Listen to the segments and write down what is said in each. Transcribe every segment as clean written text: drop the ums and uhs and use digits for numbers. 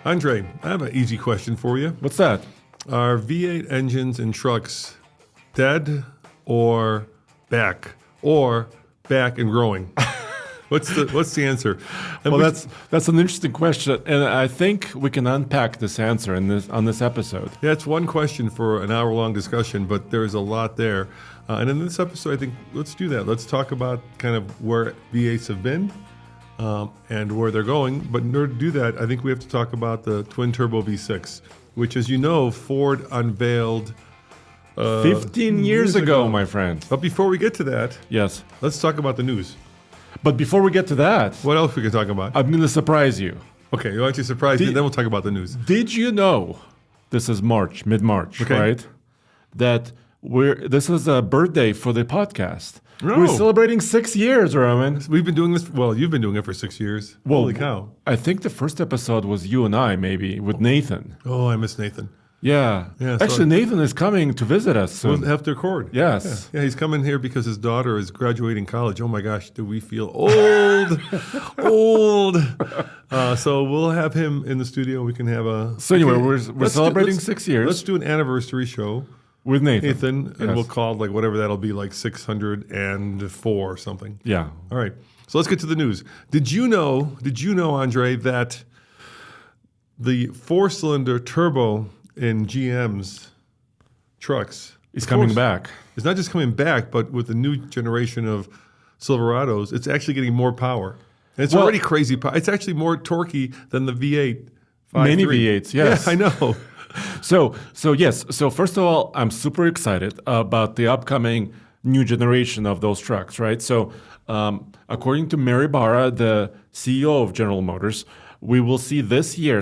Andre, I have an easy question for you. What's that? Are V8 engines in trucks dead or back and growing? What's the answer? And Well, that's an interesting question, and I think we can unpack this answer on this episode. Yeah, it's one question for an hour-long discussion, but there's a lot there. And in this episode, I think let's do that. Let's talk about kind of where V8s have been and where they're going. But in order to do that, I think we have to talk about the twin-turbo V6, which, as you know, Ford unveiled 15 years ago, my friend. But before we get to that, Yes. let's talk about the news. But before we get to that, What else we can talk about? I'm going to surprise you. Okay, why don't you surprise me, then we'll talk about the news. Did you know, this is mid-March, Okay. right? That this is a birthday for the podcast. No. We're celebrating 6 years, Roman. We've been doing this, well, you've been doing it for 6 years. Well, Holy cow. I think the first episode was you and I, maybe, with Nathan. Oh, I miss Nathan. Yeah. Yeah, so- Actually, Nathan is coming to visit us soon. We'll have to record. Yes. Yeah, he's coming here because his daughter is graduating college. Oh my gosh, do we feel old? Old. So we'll have him in the studio. We can have a... So anyway, we're let's celebrating let's- 6 years. Let's do an anniversary show, With Nathan. Nathan, and Yes. we'll call it like whatever that'll be, like 604 or something. Yeah. All right. So let's get to the news. Did you know, Andre, that the four-cylinder turbo in GM's trucks He's coming back. It's not just coming back, but with the new generation of Silverados, it's actually getting more power. And it's already crazy power. It's actually more torquey than the V8. Many V8s, yes. Yeah, I know. So yes. So first of all, I'm super excited about the upcoming new generation of those trucks, right? So according to Mary Barra, the CEO of General Motors, we will see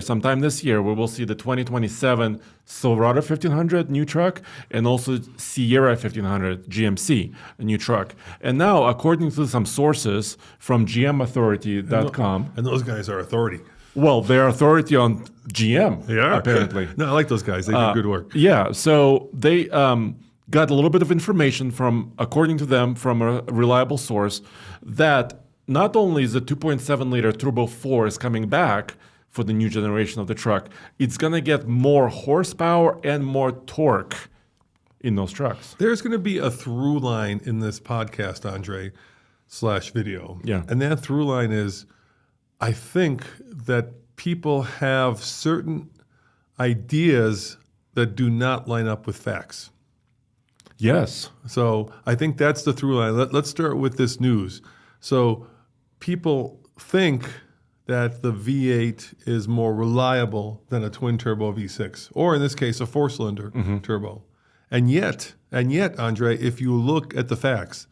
sometime this year, we will see the 2027 Silverado 1500 new truck and also Sierra 1500 GMC, a new truck. And now, according to some sources from GMauthority.com, And those guys are authority. well, they're authority on GM, apparently. No, I like those guys. They do good work. Yeah, so they got a little bit of information according to them, from a reliable source, that not only is the 2.7-liter Turbo 4 is coming back for the new generation of the truck, it's going to get more horsepower and more torque in those trucks. There's going to be a through line in this podcast, Andre, /video. Yeah. And that through line is, I think that people have certain ideas that do not line up with facts. Yes. So I think that's the through line. Let's start with this news. So people think that the V8 is more reliable than a twin-turbo V6, or in this case, a four-cylinder turbo. And yet, Andre, if you look at the facts,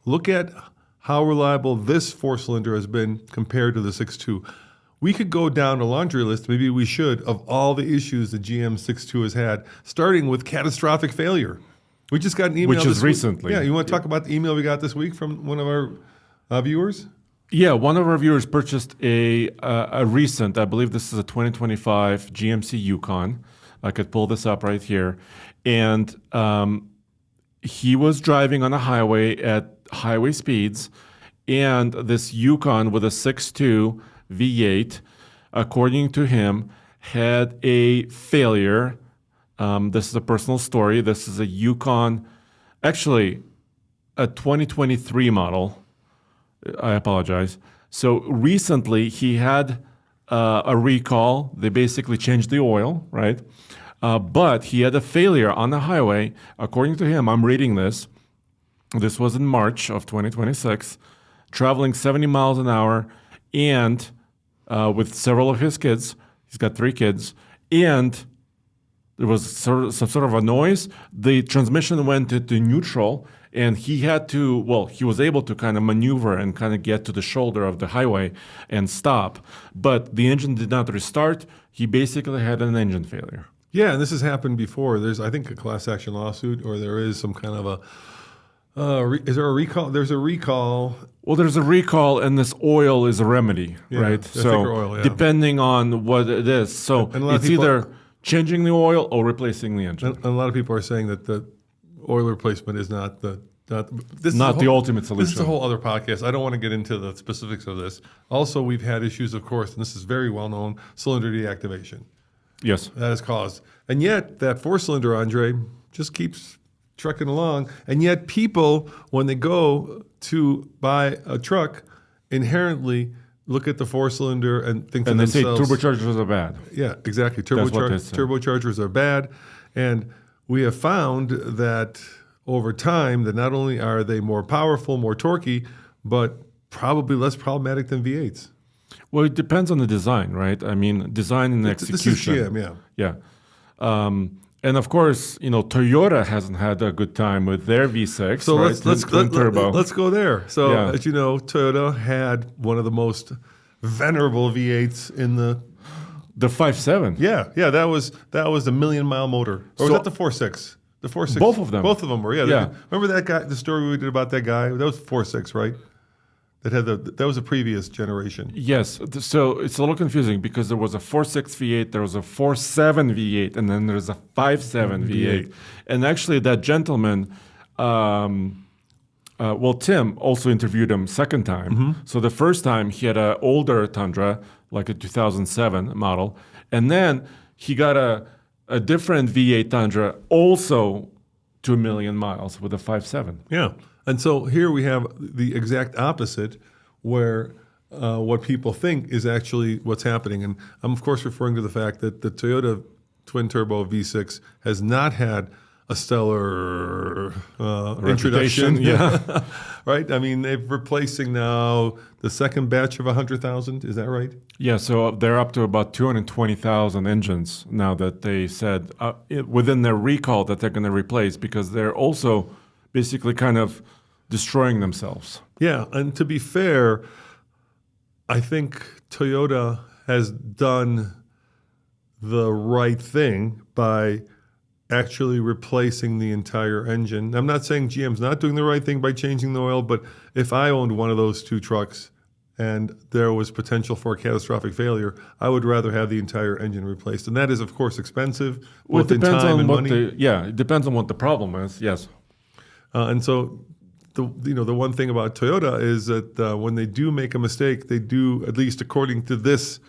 look at how reliable this four-cylinder has been compared to the 6.2. We could go down a laundry list, maybe we should, of all the issues the GM 6.2 has had, starting with catastrophic failure. We just got an email Which is this week. recently. Yeah, you want to talk about the email we got this week from one of our viewers? Yeah, one of our viewers purchased a recent, I believe this is a 2025 GMC Yukon. I could pull this up right here. And he was driving on a highway at highway speeds, and this Yukon with a 6.2 V8, according to him, had a failure. This is a personal story. This is a Yukon, actually a 2023 model. I apologize. So recently he had a recall. They basically changed the oil, right? But he had a failure on the highway. According to him, I'm reading this. This was in March of 2026, traveling 70 miles an hour and with several of his kids. He's got 3 kids. And there was some sort of a noise. The transmission went into neutral, and he was able to kind of maneuver and kind of get to the shoulder of the highway and stop. But the engine did not restart. He basically had an engine failure. Yeah, and this has happened before. There's, I think, a class action lawsuit, or there is some kind of a. Is there a recall? There's a recall. Well, there's a recall, and this oil is a remedy, Yeah, right? the thicker oil, yeah. Depending on what it is. So And a lot of it's people- either changing the oil or replacing the engine. And a lot of people are saying that the oil replacement is not the This Not is the ultimate solution. This is a whole other podcast. I don't want to get into the specifics of this. Also, we've had issues, of course, and this is very well known, cylinder deactivation. Yes. That has caused. And yet, that four-cylinder, Andre, just keeps trucking along. And yet, people, when they go to buy a truck, inherently look at the four-cylinder and think to And they say themselves, turbochargers are bad. yeah, exactly. That's what they say. Turbochargers are bad. And we have found that over time that not only are they more powerful, more torquey, but probably less problematic than V8s. Well, it depends on the design, right? I mean, design and execution. This is GM, yeah. Yeah. And of course, Toyota hasn't had a good time with their V6. So right? let's go there. So Yeah. as you know, Toyota had one of the most venerable V8s in the. The 5.7. Yeah, that was the 1,000,000-mile motor. Or was So- that the 4.6? The 4.6. Both of them. Both of them were. Yeah. Yeah. Remember that guy? The story we did about that guy. That was 4.6, right? That was a previous generation. Yes. So it's a little confusing because there was a 4.6 V8, there was a 4.7 V8, and then there's a 5.7 V8. And actually, that gentleman, Tim also interviewed him second time. So the first time he had an older Tundra, like a 2007 model, and then he got a different V8 Tundra, also 2 million miles with a 5.7. Yeah. And so here we have the exact opposite, where what people think is actually what's happening. And I'm, of course, referring to the fact that the Toyota twin-turbo V6 has not had a stellar introduction. Yeah. Right? I mean, they're replacing now the second batch of 100,000. Is that right? Yeah, so they're up to about 220,000 engines now that they said within their recall that they're going to replace, because they're also basically kind of destroying themselves. Yeah, and to be fair, I think Toyota has done the right thing by actually replacing the entire engine. I'm not saying GM's not doing the right thing by changing the oil, but if I owned one of those two trucks and there was potential for a catastrophic failure, I would rather have the entire engine replaced. And that is, of course, expensive, Well, both in time and money. It depends on what the problem is, yes. And so the one thing about Toyota is that when they do make a mistake, they do, at least according to this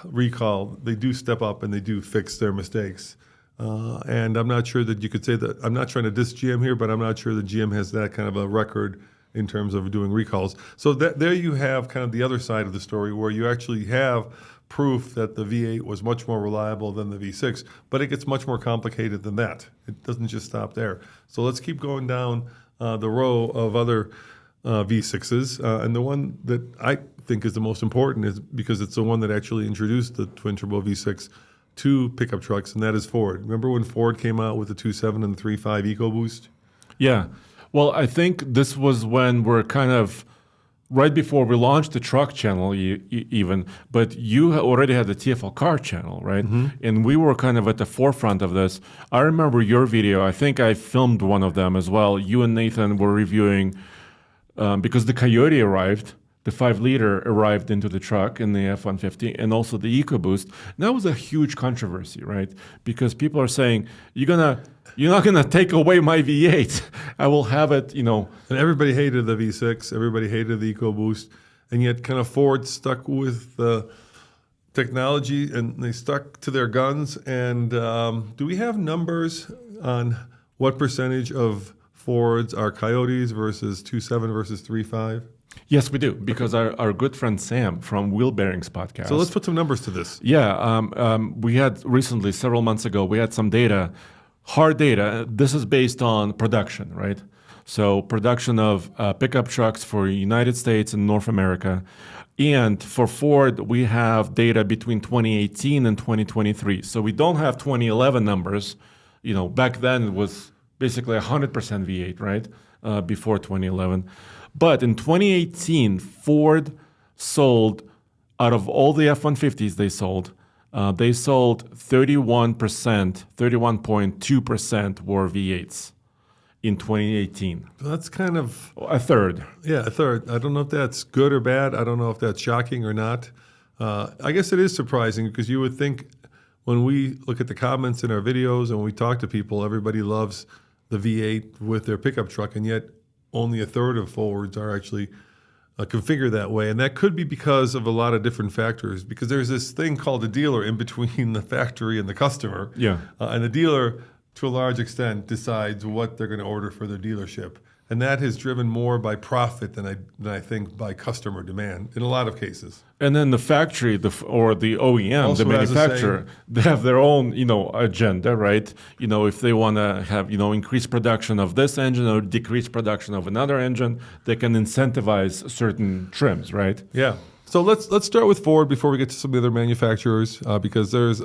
recall, they do step up and they do fix their mistakes. And I'm not sure that you could say that. I'm not trying to diss GM here, but I'm not sure that GM has that kind of a record in terms of doing recalls. So there you have kind of the other side of the story, where you actually have proof that the V8 was much more reliable than the V6, but it gets much more complicated than that. It doesn't just stop there. So let's keep going down the row of other V6s. And the one that I think is the most important is because it's the one that actually introduced the twin-turbo V6 to pickup trucks, and that is Ford. Remember when Ford came out with the 2.7 and the 3.5 EcoBoost? Yeah. Well, I think this was when we're kind of right before we launched the truck channel even, but you already had the TFL car channel, right? And we were kind of at the forefront of this. I remember your video. I think I filmed one of them as well. You and Nathan were reviewing, because the Coyote arrived, the 5-liter arrived into the truck in the F-150, and also the EcoBoost. And that was a huge controversy, right? Because people are saying, you're not gonna take away my V8. I will have it, And everybody hated the V6. Everybody hated the EcoBoost, and yet kind of Ford stuck with the technology and they stuck to their guns. And do we have numbers on what percentage of Fords are Coyotes versus 2.7 versus 3.5? Yes, we do, because our good friend Sam from Wheel Bearings Podcast. So let's put some numbers to this. Yeah, we had recently, several months ago, we had some data, hard data. This is based on production, right? So production of pickup trucks for United States and North America. And for Ford, we have data between 2018 and 2023. So we don't have 2011 numbers. Back then it was basically 100% V8, right? Before 2011. But in 2018, Ford sold, out of all the F-150s they sold 31%, 31.2% were V8s in 2018. That's kind of a third. Yeah, a third. I don't know if that's good or bad. I don't know if that's shocking or not. I guess it is surprising, because you would think when we look at the comments in our videos and when we talk to people, everybody loves the V8 with their pickup truck, and yet only a third of Fords are actually configured that way. And that could be because of a lot of different factors, because there's this thing called a dealer in between the factory and the customer. Yeah. And the dealer, to a large extent, decides what they're going to order for their dealership. And that is driven more by profit than I think by customer demand in a lot of cases. And then the factory or the OEM, Also the has a manufacturer, they have their own, agenda, right? If they want to have, increased production of this engine or decrease production of another engine, they can incentivize certain trims, right? Yeah. So let's start with Ford before we get to some of the other manufacturers, because there's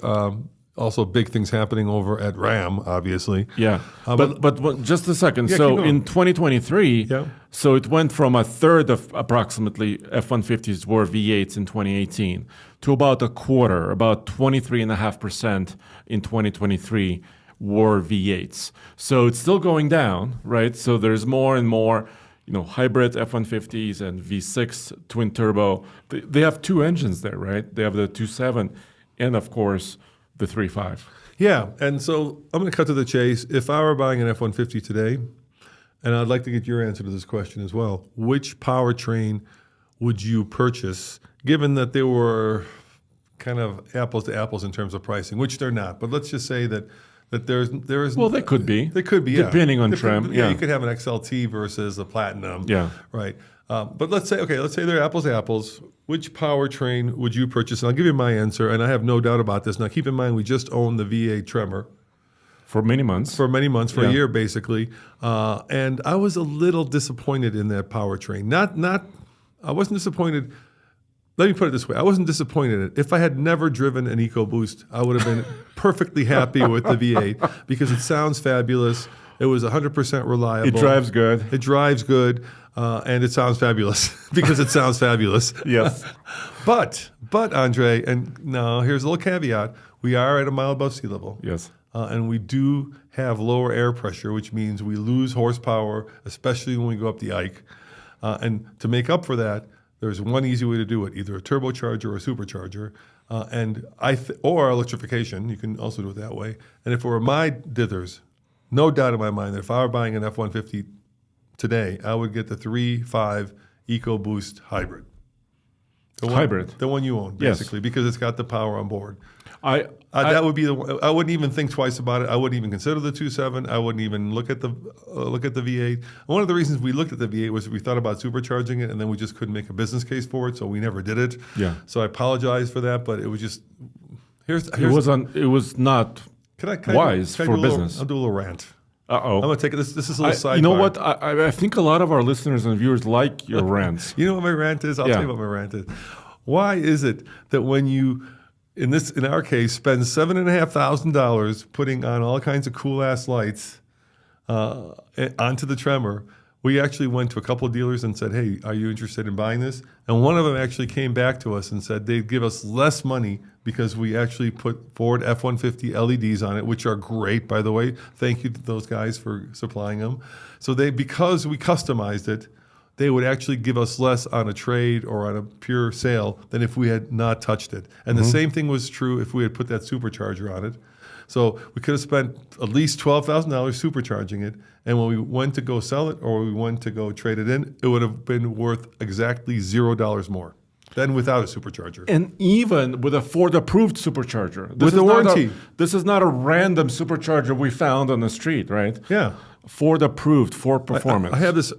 also big things happening over at Ram, obviously. Yeah, but just a second. Yeah, So in 2023, Yeah. so it went from a third of approximately F-150s were V8s in 2018 to about a quarter, about 23.5% in 2023 were V8s. So it's still going down, right? So there's more and more, hybrid F-150s and V6 twin turbo. They have two engines there, right? They have the 2.7 and of course the 3.5. Yeah, and so I'm going to cut to the chase. If I were buying an F-150 today, and I'd like to get your answer to this question as well, which powertrain would you purchase, given that they were kind of apples to apples in terms of pricing, which they're not. But let's just say that there is. Well, they could be. They could be, yeah. Depending on trim. Yeah, you could have an XLT versus a Platinum. Yeah. Right. But let's say they're apples to apples. Which powertrain would you purchase? And I'll give you my answer, and I have no doubt about this. Now, keep in mind, we just owned the V8 Tremor. For many months. For a year, basically. And I was a little disappointed in that powertrain. I wasn't disappointed. Let me put it this way. I wasn't disappointed in it. If I had never driven an EcoBoost, I would have been perfectly happy with the V8 because it sounds fabulous. It was 100% reliable. It drives good. And it sounds fabulous because it sounds fabulous. Yes. But Andre, and now here's a little caveat. We are at a mile above sea level. Yes. And we do have lower air pressure, which means we lose horsepower, especially when we go up the Ike. And to make up for that, there's one easy way to do it, either a turbocharger or a supercharger, or electrification. You can also do it that way. And if it were my dithers, no doubt in my mind that if I were buying an F-150 today, I would get the 3.5 EcoBoost hybrid. The one you own, basically, yes. Because it's got the power on board. That would be the one. I wouldn't even think twice about it. I wouldn't even consider the 2.7. I wouldn't even look at the V8. One of the reasons we looked at the V8 was we thought about supercharging it, and then we just couldn't make a business case for it, so we never did it. Yeah. So I apologize for that, but it was just it was not wise for business. I'll do a little rant. Uh-oh. I'm going to take it. This is a little sidebar. You know what? I think a lot of our listeners and viewers like your rants. You know what my rant is? I'll tell you what my rant is. Why is it that when you, in our case, spend $7,500 putting on all kinds of cool-ass lights onto the Tremor, we actually went to a couple of dealers and said, hey, are you interested in buying this? And one of them actually came back to us and said they'd give us less money because we actually put Ford F-150 LEDs on it, which are great, by the way. Thank you to those guys for supplying them. So because we customized it, they would actually give us less on a trade or on a pure sale than if we had not touched it. And the same thing was true if we had put that supercharger on it. So we could have spent at least $12,000 supercharging it, and when we went to go sell it or we went to go trade it in, it would have been worth exactly $0 more than without a supercharger. And even with a Ford-approved supercharger. With the warranty. This is not a random supercharger we found on the street, right? Yeah. Ford-approved, Ford Performance. I have this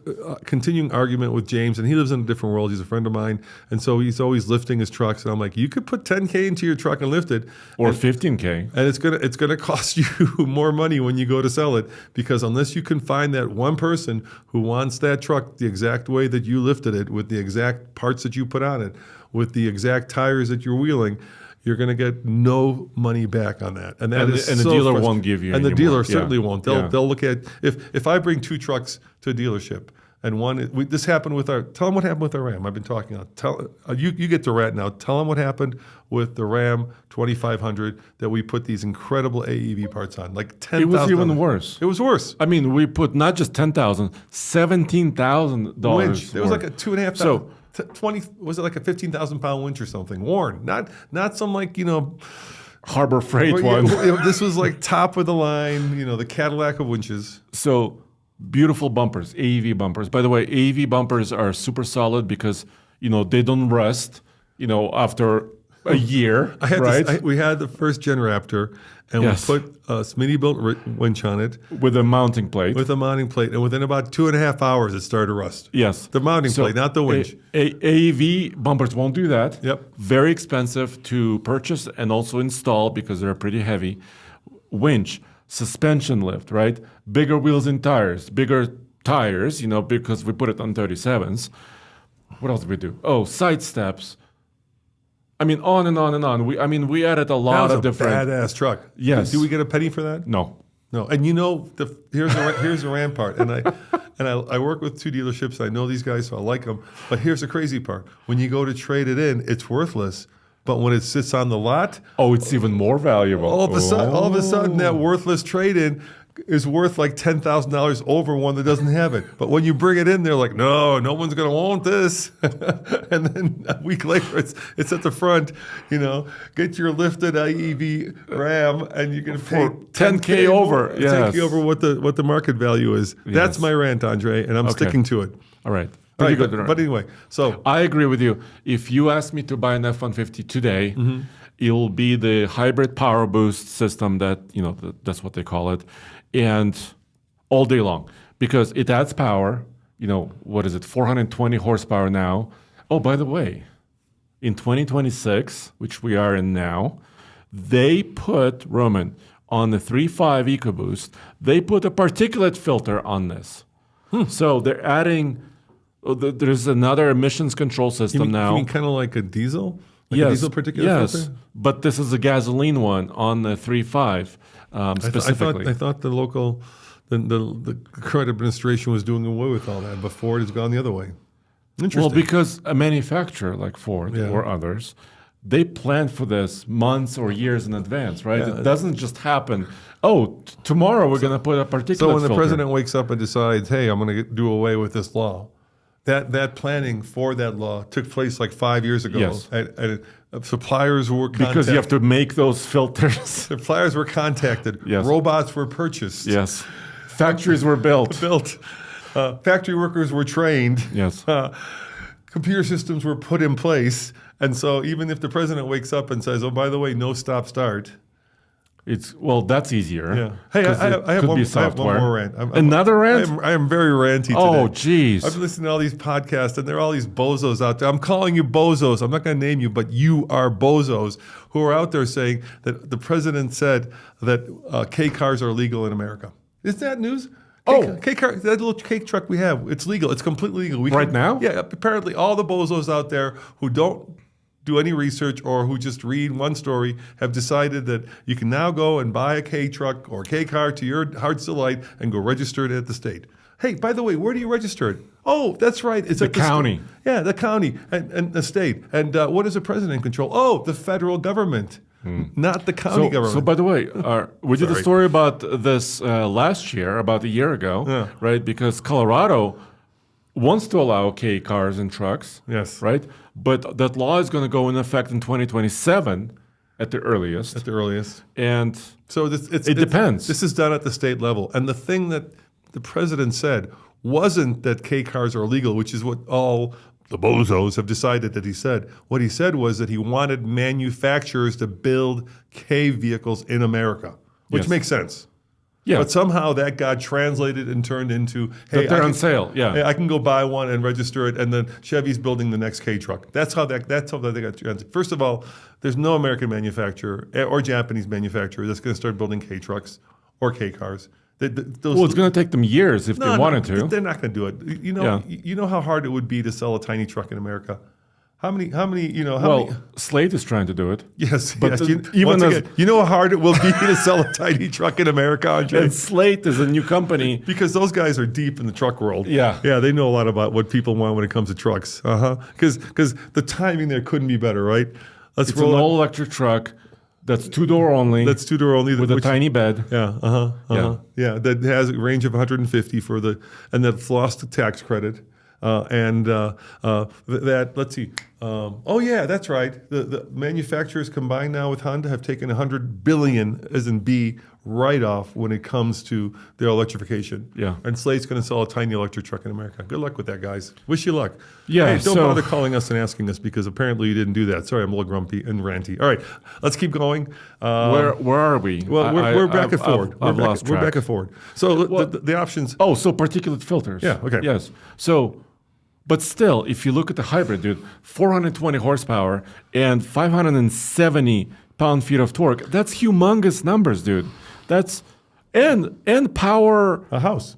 continuing argument with James, and he lives in a different world. He's a friend of mine, and so he's always lifting his trucks. And I'm like, you could put $10K into your truck and lift it, or $15K, and it's gonna cost you more money when you go to sell it, because unless you can find that one person who wants that truck the exact way that you lifted it, with the exact parts that you put on it, with the exact tires that you're wheeling, you're going to get no money back on that, and the dealer won't give you. And anymore. The dealer certainly won't. They'll look at if I bring two trucks to a dealership, and this happened with tell them what happened with our Ram. I've been talking on. You get to rant now. Tell them what happened with the Ram 2500 that we put these incredible AEV parts on, like $10,000. It was even worse. It was worse. I mean, we put not just $10,000, $17,000. Winch. It was like a $2,500. So 20 was it like a 15,000 pound winch or something? Worn, not some like Harbor Freight Well, one. this was like top of the line, the Cadillac of winches. So beautiful bumpers, AEV bumpers. By the way, AEV bumpers are super solid because they don't rust. After a year, right? We had the first Gen Raptor, and Yes. we put a Smitty-built winch on it With a mounting plate. with a mounting plate, and within about 2.5 hours, it started to rust. Yes. The mounting plate, not the winch. AEV bumpers won't do that. Yep. Very expensive to purchase and also install because they're pretty heavy. Winch, suspension lift, right? Bigger wheels and tires. Bigger tires, because we put it on 37s. What else did we do? Oh, side steps. I mean, on and on and on. We added a lot That of was a different. badass truck. Yes. Did we get a penny for that? No. No. And here's the rand part. And I work with 2 dealerships. I know these guys, so I like them. But here's the crazy part. When you go to trade it in, it's worthless. But when it sits on the lot, Oh, it's even more valuable. all of a sudden, that worthless trade-in is worth like $10,000 over one that doesn't have it. But when you bring it in, they're like, no one's going to want this. And then a week later, it's at the front. Get your lifted IEV Ram, and you can pay For 10K over. Yes. 10K over what the market value is. That's my rant, Andre, and I'm sticking to it. All right. All right, Pretty good. but anyway, so I agree with you. If you ask me to buy an F-150 today, it'll be the hybrid power boost system that's what they call it, and all day long because it adds power. What is it? 420 horsepower now. Oh, by the way, in 2026, which we are in now, they put, Roman, on the 3.5 EcoBoost, they put a particulate filter on this. So they're adding. There's another emissions control system now. You mean kind of like a diesel? Like yes, a diesel particulate filter? But this is a gasoline one on the 3.5 specifically. I thought the local, the current administration was doing away with all that, but Ford has gone the other way. Interesting. Well, because a manufacturer like Ford or others, they plan for this months or years in advance, right? Yeah. It doesn't just happen. Oh, tomorrow we're going to put a particulate So when the filter. president wakes up and decides, hey, I'm going to do away with this law, that planning for that law took place like 5 years ago. Yes. And suppliers were contacted. Because you have to make those filters. Suppliers were contacted. Yes. Robots were purchased. Yes. Factories were built. Factory workers were trained. Yes. Computer systems were put in place. And so even if the president wakes up and says, oh, by the way, no stop start. That's easier. Yeah. Hey, I have one more rant. Another rant? I am very ranty today. Oh, geez. I've been listening to all these podcasts, and there are all these bozos out there. I'm calling you bozos. I'm not going to name you, but you are bozos who are out there saying that the president said that K cars are legal in America. Is that news? K car, that little K truck we have, it's legal. It's completely legal. Right now? Yeah. Apparently, all the bozos out there who don't do any research or who just read one story have decided that you can now go and buy a K truck or K car to your heart's delight and go register it at the state. Hey, by the way, where do you register it? Oh, that's right. It's at the county. The county and the state. And what does the president control? Oh, the federal government, not the county government. So, by the way, we did a story about this last year, about a year ago, right? Because Colorado wants to allow K cars and trucks, Yes. right? But that law is going to go in effect in 2027 at the earliest. At the earliest. And So it depends. This is done at the state level. And the thing that the president said wasn't that K cars are illegal, which is what all the bozos have decided that he said. What he said was that he wanted manufacturers to build K vehicles in America, which Yes. makes sense. Yeah. But somehow that got translated and turned into, hey, That they're on sale, yeah. Hey, I can go buy one and register it, and then Chevy's building the next K truck. That's how they got translated. First of all, there's no American manufacturer or Japanese manufacturer that's going to start building K trucks or K cars. Well, it's going to take them years if they wanted to. They're not going to do it. You know how hard it would be to sell a tiny truck in America. How many? Slate is trying to do it. Yes, But yes. even as- You know how hard it will be to sell a tiny truck in America, Andre? And Slate is a new company. Because those guys are deep in the truck world. Yeah. Yeah, they know a lot about what people want when it comes to trucks. Because the timing there couldn't be better, right? It's an all-electric truck that's two-door only. That's two-door only. With a tiny bed. Yeah, Yeah, that has a range of 150 and that's lost the tax credit. Let's see, Oh yeah, that's right. The manufacturers combined now with Honda have taken 100 billion, as in B, write-off when it comes to their electrification. Yeah. And Slade's going to sell a tiny electric truck in America. Good luck with that, guys. Wish you luck. Yeah, Hey, don't so- bother calling us and asking us because apparently you didn't do that. Sorry, I'm a little grumpy and ranty. All right, let's keep going. Where are we? Well, we're back and forward. I've lost We're track. back and forward. So the options. Oh, so particulate filters. Yeah, okay. Yes. So, but still, if you look at the hybrid, dude, 420 horsepower and 570 pound-feet of torque, that's humongous numbers, dude. That's, and power, A house.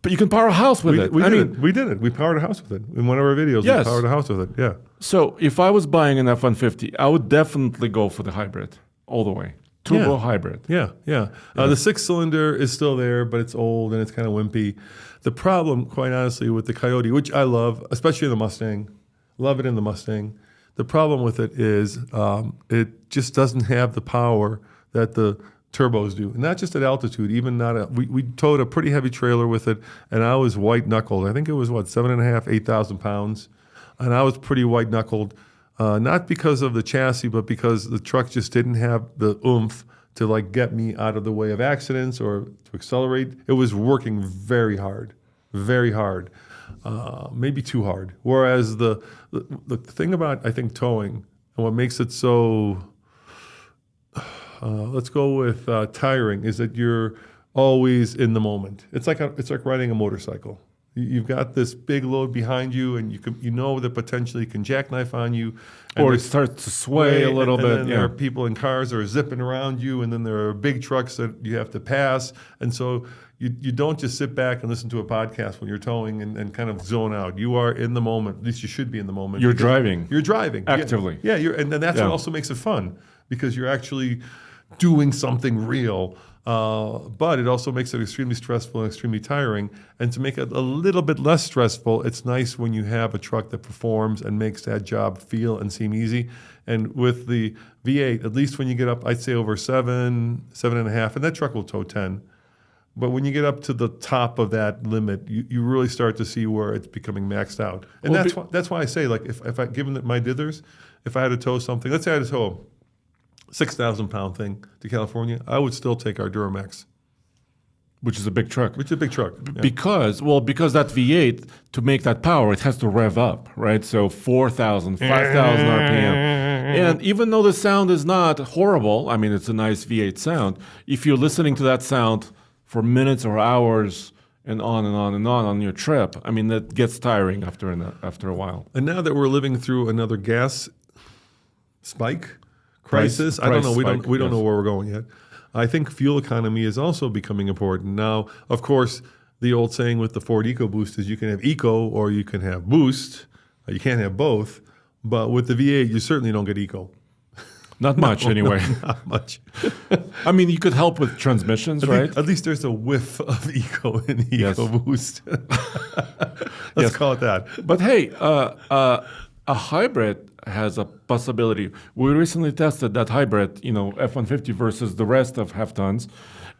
but you can power a house with it. We did it. We powered a house with it. In one of our videos, Yes. we powered a house with it. Yeah. So if I was buying an F-150, I would definitely go for the hybrid all the way. Turbo Yeah. hybrid. Yeah, yeah. The 6-cylinder is still there, but it's old and it's kind of wimpy. The problem, quite honestly, with the Coyote, which I love, especially the Mustang, love it in the Mustang. The problem with it is it just doesn't have the power that the turbos do. And not just at altitude, even not at, we towed a pretty heavy trailer with it, and I was white-knuckled. I think it was, 7.5, 8,000 pounds. And I was pretty white-knuckled. Not because of the chassis, but because the truck just didn't have the oomph to like get me out of the way of accidents or to accelerate. It was working very hard, maybe too hard. Whereas the thing about, I think, towing and what makes it so, let's go with tiring, is that you're always in the moment. It's like riding a motorcycle. You've got this big load behind you, and you know that potentially it can jackknife on you. Or it starts to sway a little bit. And there are people in cars that are zipping around you, and then there are big trucks that you have to pass. And so you don't just sit back and listen to a podcast when you're towing and kind of zone out. You are in the moment. At least you should be in the moment. You're driving. You're driving. Actively. Yeah, and then that's what also makes it fun, because you're actually doing something real. But it also makes it extremely stressful and extremely tiring. And to make it a little bit less stressful, it's nice when you have a truck that performs and makes that job feel and seem easy. And with the V8, at least when you get up, I'd say over 7.5, and that truck will tow 10. But when you get up to the top of that limit, you really start to see where it's becoming maxed out. And that's why I say, like, if I given my dithers, if I had to tow something, let's say I had to tow 6,000 pound thing to California, I would still take our DurboMax. Which is a big truck. Which is a big truck. Yeah. Because that V8, to make that power, it has to rev up, right? So 4,000, 5,000 RPM. And even though the sound is not horrible, I mean, it's a nice V8 sound, if you're listening to that sound for minutes or hours and on your trip, I mean, that gets tiring after a while. And now that we're living through another gas spike, crisis. I don't know. We don't know where we're going yet. I think fuel economy is also becoming important. Now, of course, the old saying with the Ford EcoBoost is you can have eco or you can have boost. You can't have both. But with the V8, you certainly don't get eco. Not much, anyway. Not much. I mean, you could help with transmissions, right? At least there's a whiff of eco in the EcoBoost. Let's call it that. But hey, a hybrid has a possibility. We recently tested that hybrid, F-150 versus the rest of half-tons,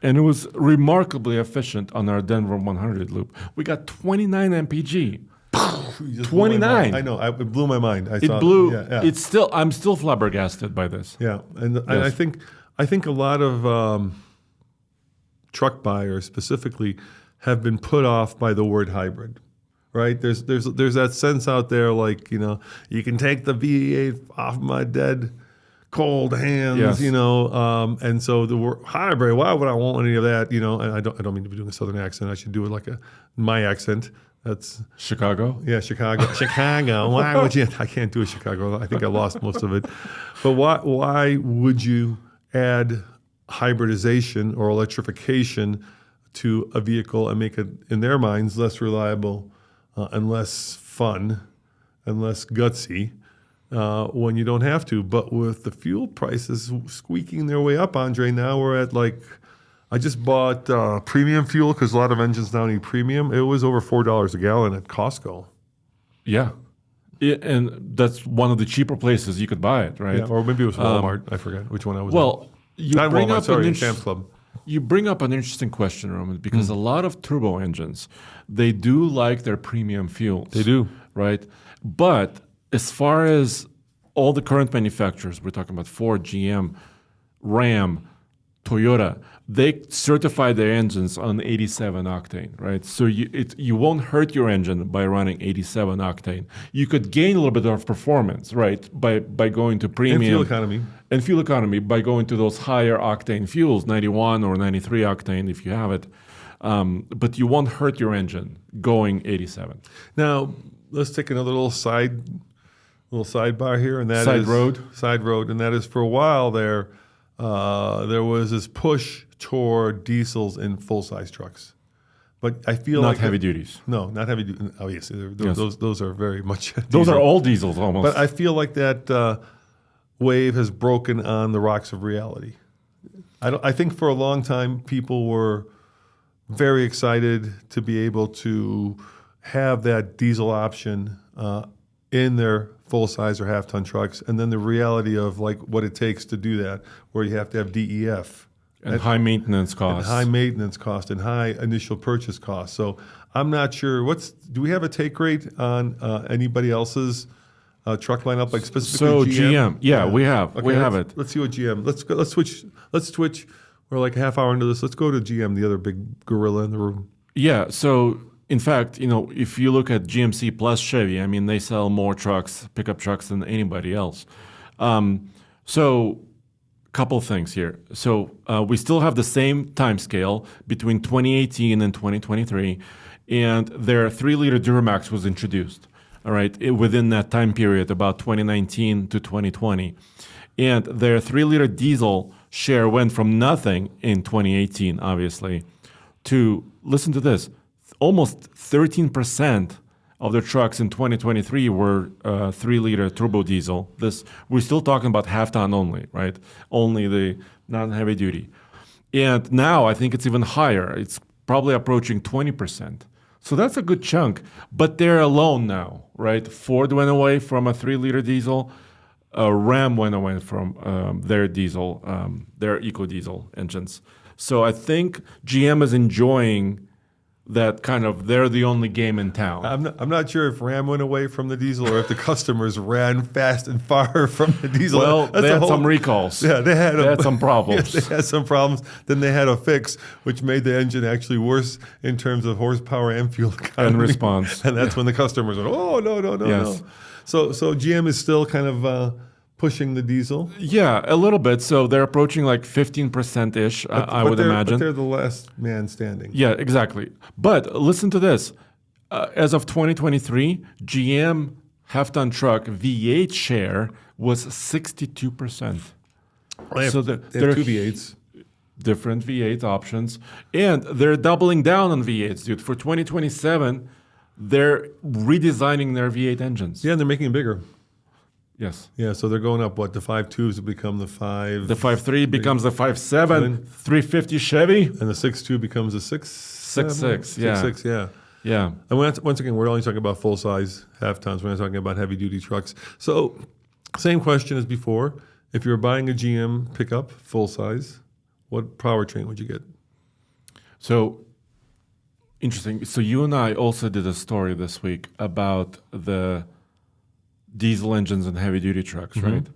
and it was remarkably efficient on our Denver 100 loop. We got 29 mpg. 29. I know. It blew my mind. It blew. Yeah. I'm still flabbergasted by this. Yeah, and I think a lot of truck buyers specifically have been put off by the word hybrid. Right? There's that sense out there, like, you can take the V8 off my dead cold hands, and so the word hybrid, why would I want any of that? And I don't mean to be doing a southern accent. I should do it like my accent. That's Chicago. Yeah, Chicago. Chicago. Why would you? I can't do a Chicago. I think I lost most of it. But why would you add hybridization or electrification to a vehicle and make it, in their minds, less reliable and less fun and less gutsy when you don't have to? But with the fuel prices squeaking their way up, Andre, now we're at I just bought premium fuel because a lot of engines now need premium. It was over $4 a gallon at Costco. Yeah. And that's one of the cheaper places you could buy it, right? Yeah, or maybe it was Walmart. I forget which one I was Well, Not Walmart, Sam's Club. You bring up an interesting question, Roman, because a lot of turbo engines, they do like their premium fuels. They do. Right? But as far as all the current manufacturers, we're talking about Ford, GM, Ram, Toyota, they certify their engines on 87 octane, right? So you won't hurt your engine by running 87 octane. You could gain a little bit of performance, right, by going to premium. And fuel economy. And fuel economy by going to those higher octane fuels, 91 or 93 octane if you have it. But you won't hurt your engine going 87. Now, let's take another little sidebar here, and that Side is road, and that is for a while there was this push toward diesels in full-size trucks. But I feel not like heavy duties. No, not heavy duty. Oh, yes, those are very much Those diesel. are all diesels almost. But I feel like that wave has broken on the rocks of reality. I think for a long time people were very excited to be able to have that diesel option in their full-size or half-ton trucks, and then the reality of like what it takes to do that, where you have to have DEF. And high maintenance costs. And high maintenance cost and high initial purchase cost. So I'm not sure. Do we have a take rate on anybody else's truck lineup, like specifically GM? Yeah, we have. Okay, we have it. Let's see what GM. Let's switch. We're like a half hour into this. Let's go to GM, the other big gorilla in the room. Yeah. So in fact, if you look at GMC plus Chevy, I mean, they sell more trucks, pickup trucks, than anybody else. So couple things here. So we still have the same time scale between 2018 and 2023, and their 3-liter TurboMax was introduced, all right, within that time period, about 2019 to 2020. And their 3-liter diesel share went from nothing in 2018, obviously, to, listen to this, almost 13% of their trucks in 2023 were 3-liter turbo diesel. We're still talking about half-ton only, right? Only the non-heavy duty. And now I think it's even higher. It's probably approaching 20%. So that's a good chunk. But they're alone now, right? Ford went away from a 3-liter diesel. Ram went away from their diesel, their eco-diesel engines. So I think GM is enjoying that kind of they're the only game in town. I'm not sure if Ram went away from the diesel or if the customers ran fast and far from the diesel. Well, they had some recalls. Yeah, they had some problems. Yes, they had some problems. Then they had a fix, which made the engine actually worse in terms of horsepower and fuel economy. And response. And that's when the customers went, oh, no. So GM is still kind of pushing the diesel? Yeah, a little bit. So they're approaching like 15%-ish, I would imagine. But they're the last man standing. Yeah, exactly. But listen to this. As of 2023, GM half-ton truck V8 share was 62%. So they have two V8s. Different V8 options. And they're doubling down on V8s, dude. For 2027, they're redesigning their V8 engines. Yeah, and they're making them bigger. Yes. Yeah, so they're going up, the 5.2s will become the 5... The 5.3 becomes the 5.7, 350 Chevy. And the 6.2 becomes a 6.6, yeah. 6.6, yeah. Yeah. And once again, we're only talking about full-size half-tons. We're not talking about heavy-duty trucks. So same question as before. If you're buying a GM pickup, full-size, what powertrain would you get? So, interesting. So you and I also did a story this week about the diesel engines and heavy-duty trucks, right?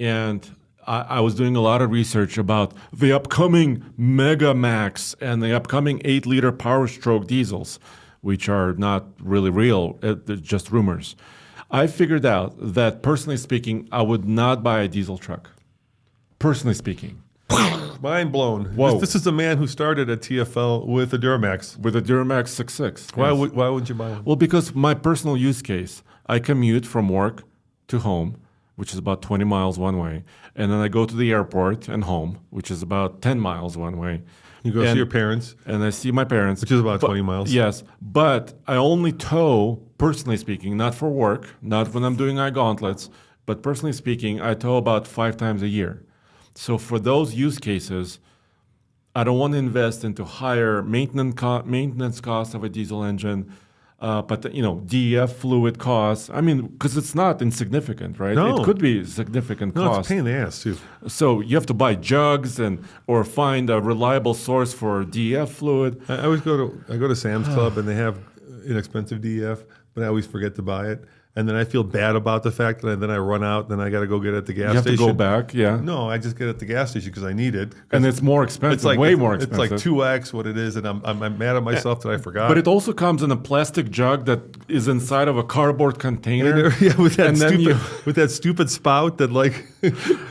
And I was doing a lot of research about the upcoming Mega Max and the upcoming 8-liter Power Stroke diesels, which are not really real, they're just rumors. I figured out that, personally speaking, I would not buy a diesel truck. Personally speaking. Mind blown. Whoa. This is the man who started at TFL with a DuramaX. With a DuramaX 6.6. Why wouldn't you buy one? Well, because my personal use case, I commute from work to home, which is about 20 miles one way, and then I go to the airport and home, which is about 10 miles one way. You go see your parents. And I see my parents. Which is about 20 miles. Yes, but I only tow, personally speaking, not for work, not when I'm doing eye gauntlets, but personally speaking, I tow about 5 times a year. So for those use cases, I don't want to invest into higher maintenance costs of a diesel engine, but DEF fluid costs. I mean, because it's not insignificant, right? No. It could be significant No, cost. it's a pain in the ass too. So you have to buy jugs or find a reliable source for DEF fluid. I always go to Sam's Club and they have inexpensive DEF, but I always forget to buy it. and then I feel bad about the fact that then I run out, then I got to go get it at the gas You have station. to go back, yeah. No, I just get it at the gas station because I need it. And it's more expensive, It's like way more expensive. It's like 2x what it is, and I'm mad at myself that I forgot. But it also comes in a plastic jug that is inside of a cardboard container. Yeah, with that And then with that stupid spout that like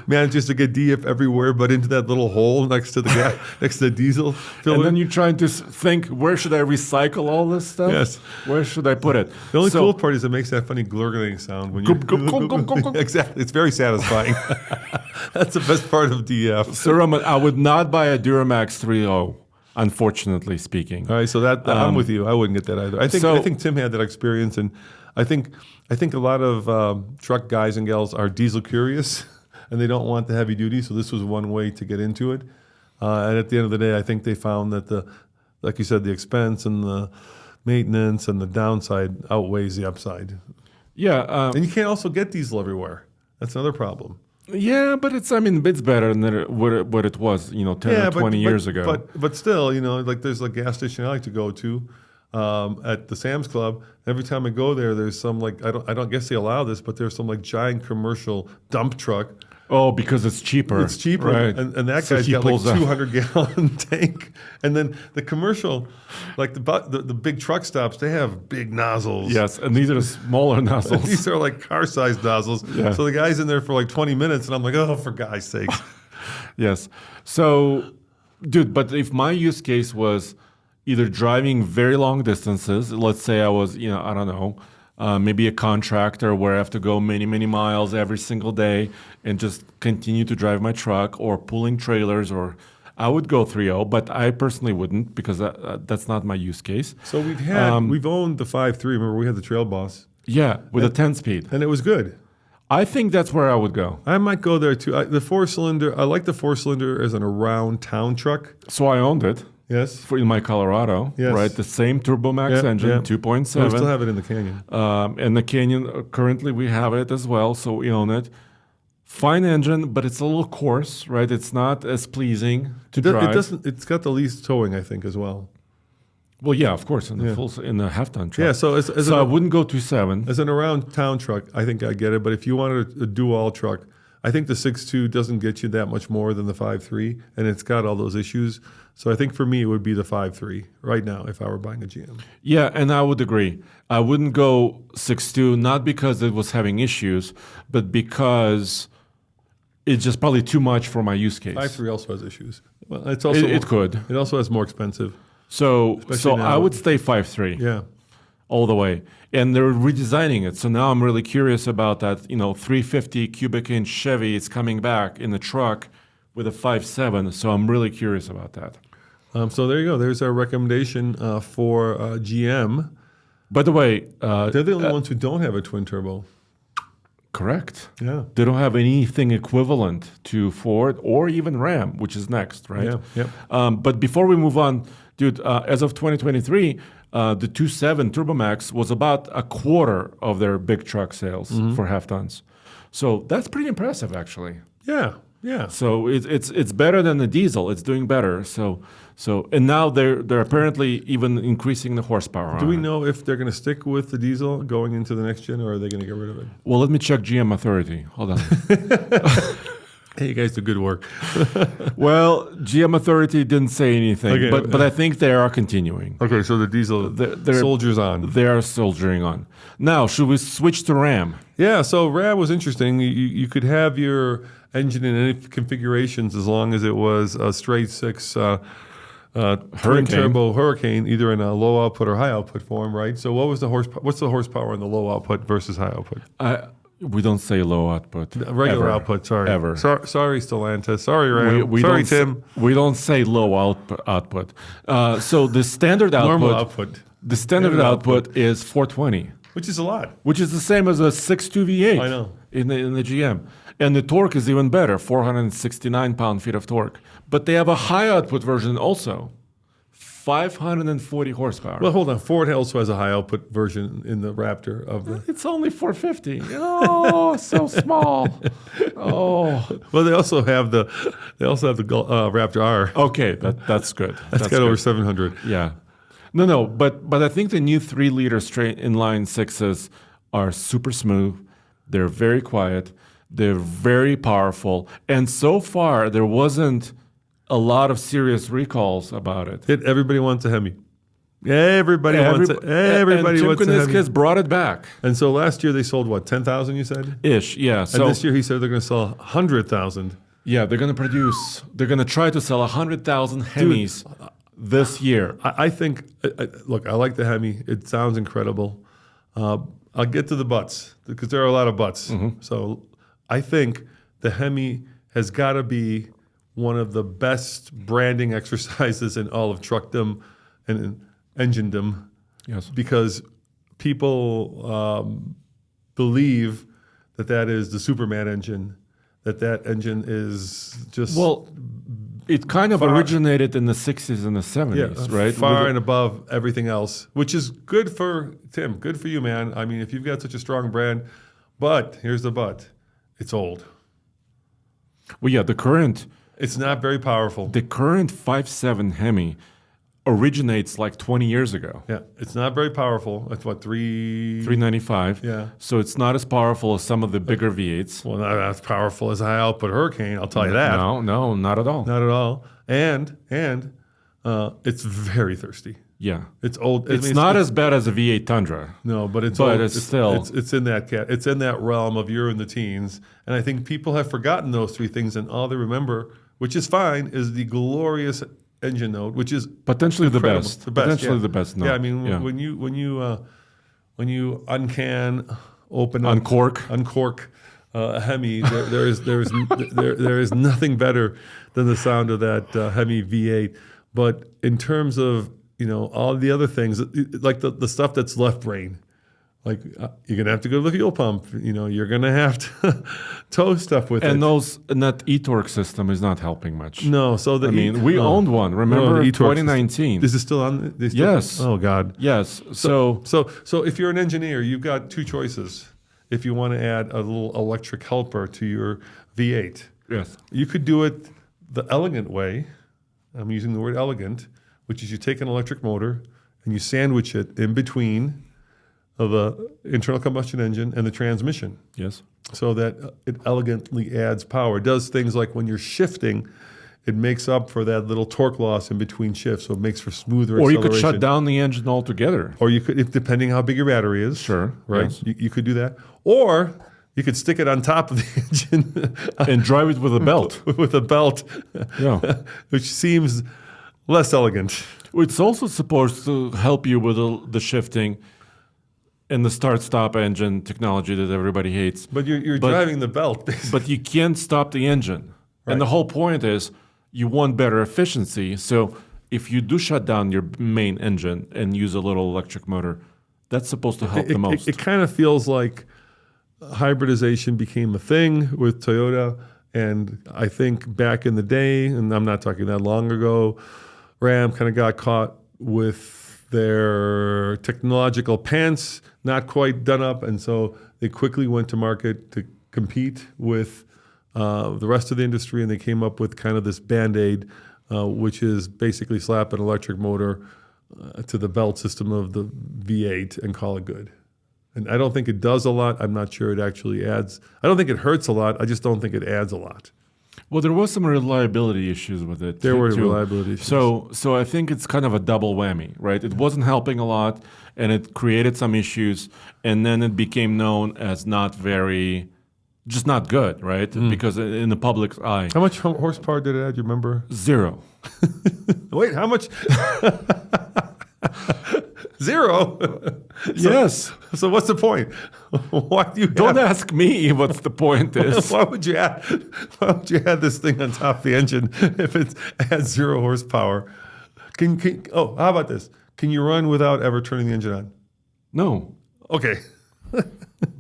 manages to get DF everywhere, but into that little hole next to the next to the diesel filler. And then you're trying to think, where should I recycle all this stuff? Yes. Where should I put it? The only cool part is it makes that funny gurgling sound when you. Exactly, it's very satisfying. That's the best part of DF. So Roman, I would not buy a Duramax 3.0, unfortunately speaking. All right, so that I'm with you. I wouldn't get that either. I think Tim had that experience, and I think a lot of truck guys and gals are diesel curious, and they don't want the heavy duty. So this was one way to get into it. And at the end of the day, I think they found that like you said, the expense and the maintenance and the downside outweighs the upside. Yeah, and you can't also get diesel everywhere. That's another problem. Yeah, but it's better than what it was, 10 or 20 years ago. But still, like there's a gas station I like to go to at the Sam's Club. Every time I go there, there's some I don't guess they allow this, but there's some giant commercial dump truck. Oh, because it's cheaper. It's cheaper, right. and that guy's got 200-gallon tank. And then the commercial, like the big truck stops, they have big nozzles. Yes, and these are smaller nozzles. These are like car-sized nozzles. Yeah. So the guy's in there for 20 minutes, and I'm like, oh, for God's sakes. Yes. So, dude, but if my use case was either driving very long distances, let's say I was, I don't know, maybe a contractor where I have to go many, many miles every single day and just continue to drive my truck, or pulling trailers, or I would go 3.0, but I personally wouldn't because that's not my use case. So we've owned the 5.3. Remember, we had the Trail Boss. Yeah, with a 10-speed. And it was good. I think that's where I would go. I might go there too. The 4-cylinder, I like the 4-cylinder as an around town truck. So I owned it. Yes. In my Colorado, yes. Right? The same TurboMax engine, 2.7. We still have it in the Canyon. And the Canyon, currently we have it as well, so we own it. Fine engine, but it's a little coarse, right? It's not as pleasing to drive. It's got the least towing, I think, as well. Well, yeah, of course, in the half-ton truck. Yeah, so I wouldn't go 2.7. As an around town truck, I think I get it. But if you wanted a dual truck, I think the 6.2 doesn't get you that much more than the 5.3, and it's got all those issues. So I think for me, it would be the 5.3 right now if I were buying a GM. Yeah, and I would agree. I wouldn't go 6.2, not because it was having issues, but because it's just probably too much for my use case. 5.3 also has issues. Well, it's also it could. It also has more expensive. So I would stay 5.3. Yeah. All the way. And they're redesigning it. So now I'm really curious about that. 350 cubic inch Chevy is coming back in the truck with a 5.7. So I'm really curious about that. So there you go. There's our recommendation for GM. By the way, they're the only ones who don't have a twin turbo. Correct. Yeah. They don't have anything equivalent to Ford or even Ram, which is next, right? Yeah. But before we move on, dude, as of 2023, the 2.7 TurboMax was about a quarter of their big truck sales for half tons. So that's pretty impressive, actually. Yeah. So it's better than the diesel. It's doing better. So and now they're apparently even increasing the horsepower. Do we know if they're going to stick with the diesel going into the next gen, or are they going to get rid of it? Well, let me check GM Authority. Hold on. Hey, you guys do good work. Well, GM Authority didn't say anything, Okay. but I think they are continuing. Okay, so the diesel soldiers on. They are soldiering on. Now, should we switch to Ram? Yeah, so Ram was interesting. You could have your engine in any configurations as long as it was a straight 6 twin turbo Hurricane, either in a low output or high output form, right? So what's the horsepower in the low output versus high output? We don't say low output. Regular output, sorry. Ever. Sorry, Stellantis. Sorry, Ram. Sorry, Tim. We don't say low output. So the standard output... Normal output. The standard output is 420. Which is a lot. Which is the same as a 6.2 V8. I know. In the GM. And the torque is even better, 469 pound-feet of torque. But they have a high output version also. 540 horsepower. Well, hold on. Ford also has a high output version in the Raptor of the. It's only 450. Oh, so small. Oh. Well, they also have the Raptor R. Okay, that's good. That's got over 700. Yeah. No, but I think the new 3-liter straight inline 6s are super smooth. They're very quiet. They're very powerful. And so far, there wasn't a lot of serious recalls about it. Everybody wants a Hemi. Everybody wants a Hemi. Has brought it back. And so last year they sold what, 10,000? You said ish, yeah. So, and this year he said they're going to sell 100,000. Yeah, they're going to try to sell 100,000 Hemis this year. I think. Look, I like the Hemi. It sounds incredible. I'll get to the buts because there are a lot of buts. Mm-hmm. So I think the Hemi has got to be one of the best branding exercises in all of truckdom and enginedom. Yes. Because people believe that is the Superman engine, that engine is just... Well, it kind of originated in the 60s and the 70s, right? Far and above everything else, which is good for Tim. Good for you, man. I mean, if you've got such a strong brand, but here's the but. It's old. Well, yeah, it's not very powerful. The current 5.7 Hemi originates like 20 years ago. Yeah, it's not very powerful. It's what, 395. Yeah. So it's not as powerful as some of the bigger V8s. Well, not as powerful as a high output Hurricane, I'll tell you that. No, not at all. Not at all. And it's very thirsty. Yeah. It's old. It's not as bad as a V8 Tundra. No, but it's still it's in that realm of you're in the teens. And I think people have forgotten those three things, and all they remember, which is fine, is the glorious engine note, which is potentially incredible. the best. Potentially the best note. Yeah, I mean, when you uncork a Hemi, there is nothing better than the sound of that Hemi V8. But in terms of all the other things, like the stuff that's left brain, like you're gonna have to go to the fuel pump. You're gonna have to tow stuff with it. And that eTorque system is not helping much. No, so we owned one. Remember, 2019. Is it still on? Yes. Oh God. Yes. So if you're an engineer, you've got two choices. If you want to add a little electric helper to your V8, yes, you could do it the elegant way. I'm using the word elegant, which is you take an electric motor and you sandwich it in between the internal combustion engine and the transmission. Yes. So that it elegantly adds power. It does things like when you're shifting, it makes up for that little torque loss in between shifts, so it makes for smoother acceleration. Or you could shut down the engine altogether. Or you could, depending how big your battery is. Sure. Right? Yes. You could do that. Or you could stick it on top of the engine. And drive it with a belt. With a belt. Yeah. Which seems less elegant. It's also supposed to help you with the shifting and the start-stop engine technology that everybody hates. But you're driving the belt, basically. But you can't stop the engine. Right. And the whole point is you want better efficiency. So if you do shut down your main engine and use a little electric motor, that's supposed to help the most. It kind of feels like hybridization became a thing with Toyota. And I think back in the day, and I'm not talking that long ago, Ram kind of got caught with their technological pants not quite done up. And so they quickly went to market to compete with the rest of the industry, and they came up with kind of this Band-Aid, which is basically slap an electric motor to the belt system of the V8 and call it good. And I don't think it does a lot. I'm not sure it actually adds. I don't think it hurts a lot. I just don't think it adds a lot. Well, there was some reliability issues with it. There were reliability issues. So I think it's kind of a double whammy, right? It wasn't helping a lot, and it created some issues, and then it became known as just not good, right? Because in the public's eye. How much horsepower did it add? Do you remember? 0. Wait, how much? 0? Yes. So what's the point? Why do you Don't ask me what's the point is. Why would you add this thing on top of the engine if it adds 0 horsepower? How about this? Can you run without ever turning the engine on? No. Okay.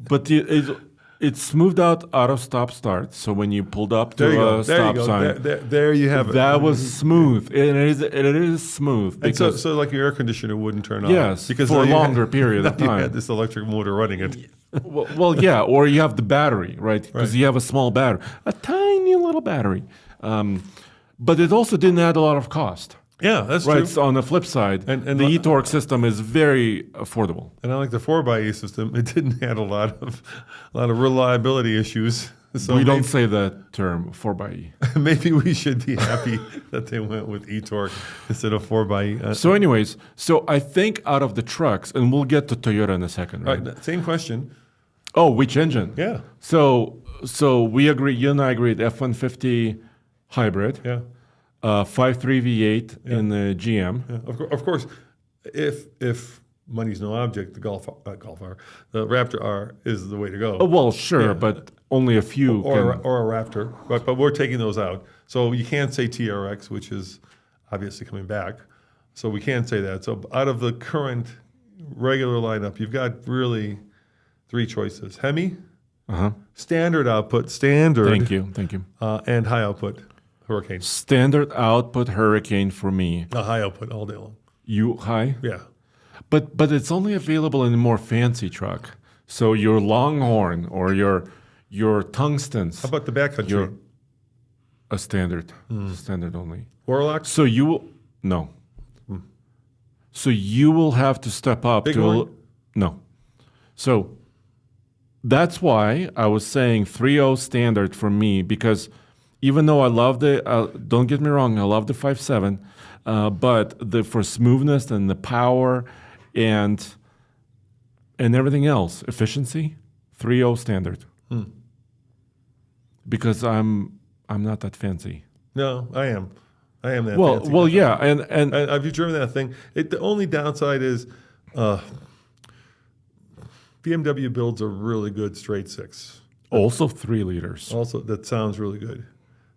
But it smoothed out auto stop start. So when you pulled up to a stop sign, there you have it. That was smooth. It is smooth. And so like your air conditioner wouldn't turn on. Yes, because for a longer period of time. You had this electric motor running it. Well, yeah, or you have the battery, right? Because you have a small battery, a tiny little battery. But it also didn't add a lot of cost. Yeah, that's right? true. So on the flip side, And the eTorque system is very affordable. And unlike the 4xe system, it didn't have a lot of reliability issues. So We don't say that term 4xe. maybe we should be happy that they went with eTorque instead of 4xe. So anyways, so I think out of the trucks, and we'll get to Toyota in a second, All right? right, same question. Oh, which engine? Yeah, So we agree, you and I agreed, F-150 hybrid, yeah. 5.3 V8 in the GM. Yeah. Of course, if money's no object, the the Raptor R is the way to go. Oh, well, sure, Yeah. but only a few or can. a Raptor, but we're taking those out. So you can't say TRX, which is obviously coming back. So we can't say that. So out of the current regular lineup, you've got really 3 choices: Hemi, standard output, Thank you. and high output, Hurricane. Standard output Hurricane for me. A high output all day long. You high? Yeah. But it's only available in a more fancy truck. So your Longhorn or your Tungstens, How about the backcountry? a standard only. Warlock? So no. So you will have to step up Bighorn? no. So that's why I was saying 3.0 standard for me, because even though I love don't get me wrong, I love the 5.7, but for smoothness and the power and everything else, efficiency, 3.0 standard. Because I'm not that fancy. No, I am. I am that fancy. Well, yeah, and Have you driven that thing? The only downside is BMW builds a really good straight 6. also 3 liters. Also, that sounds really good.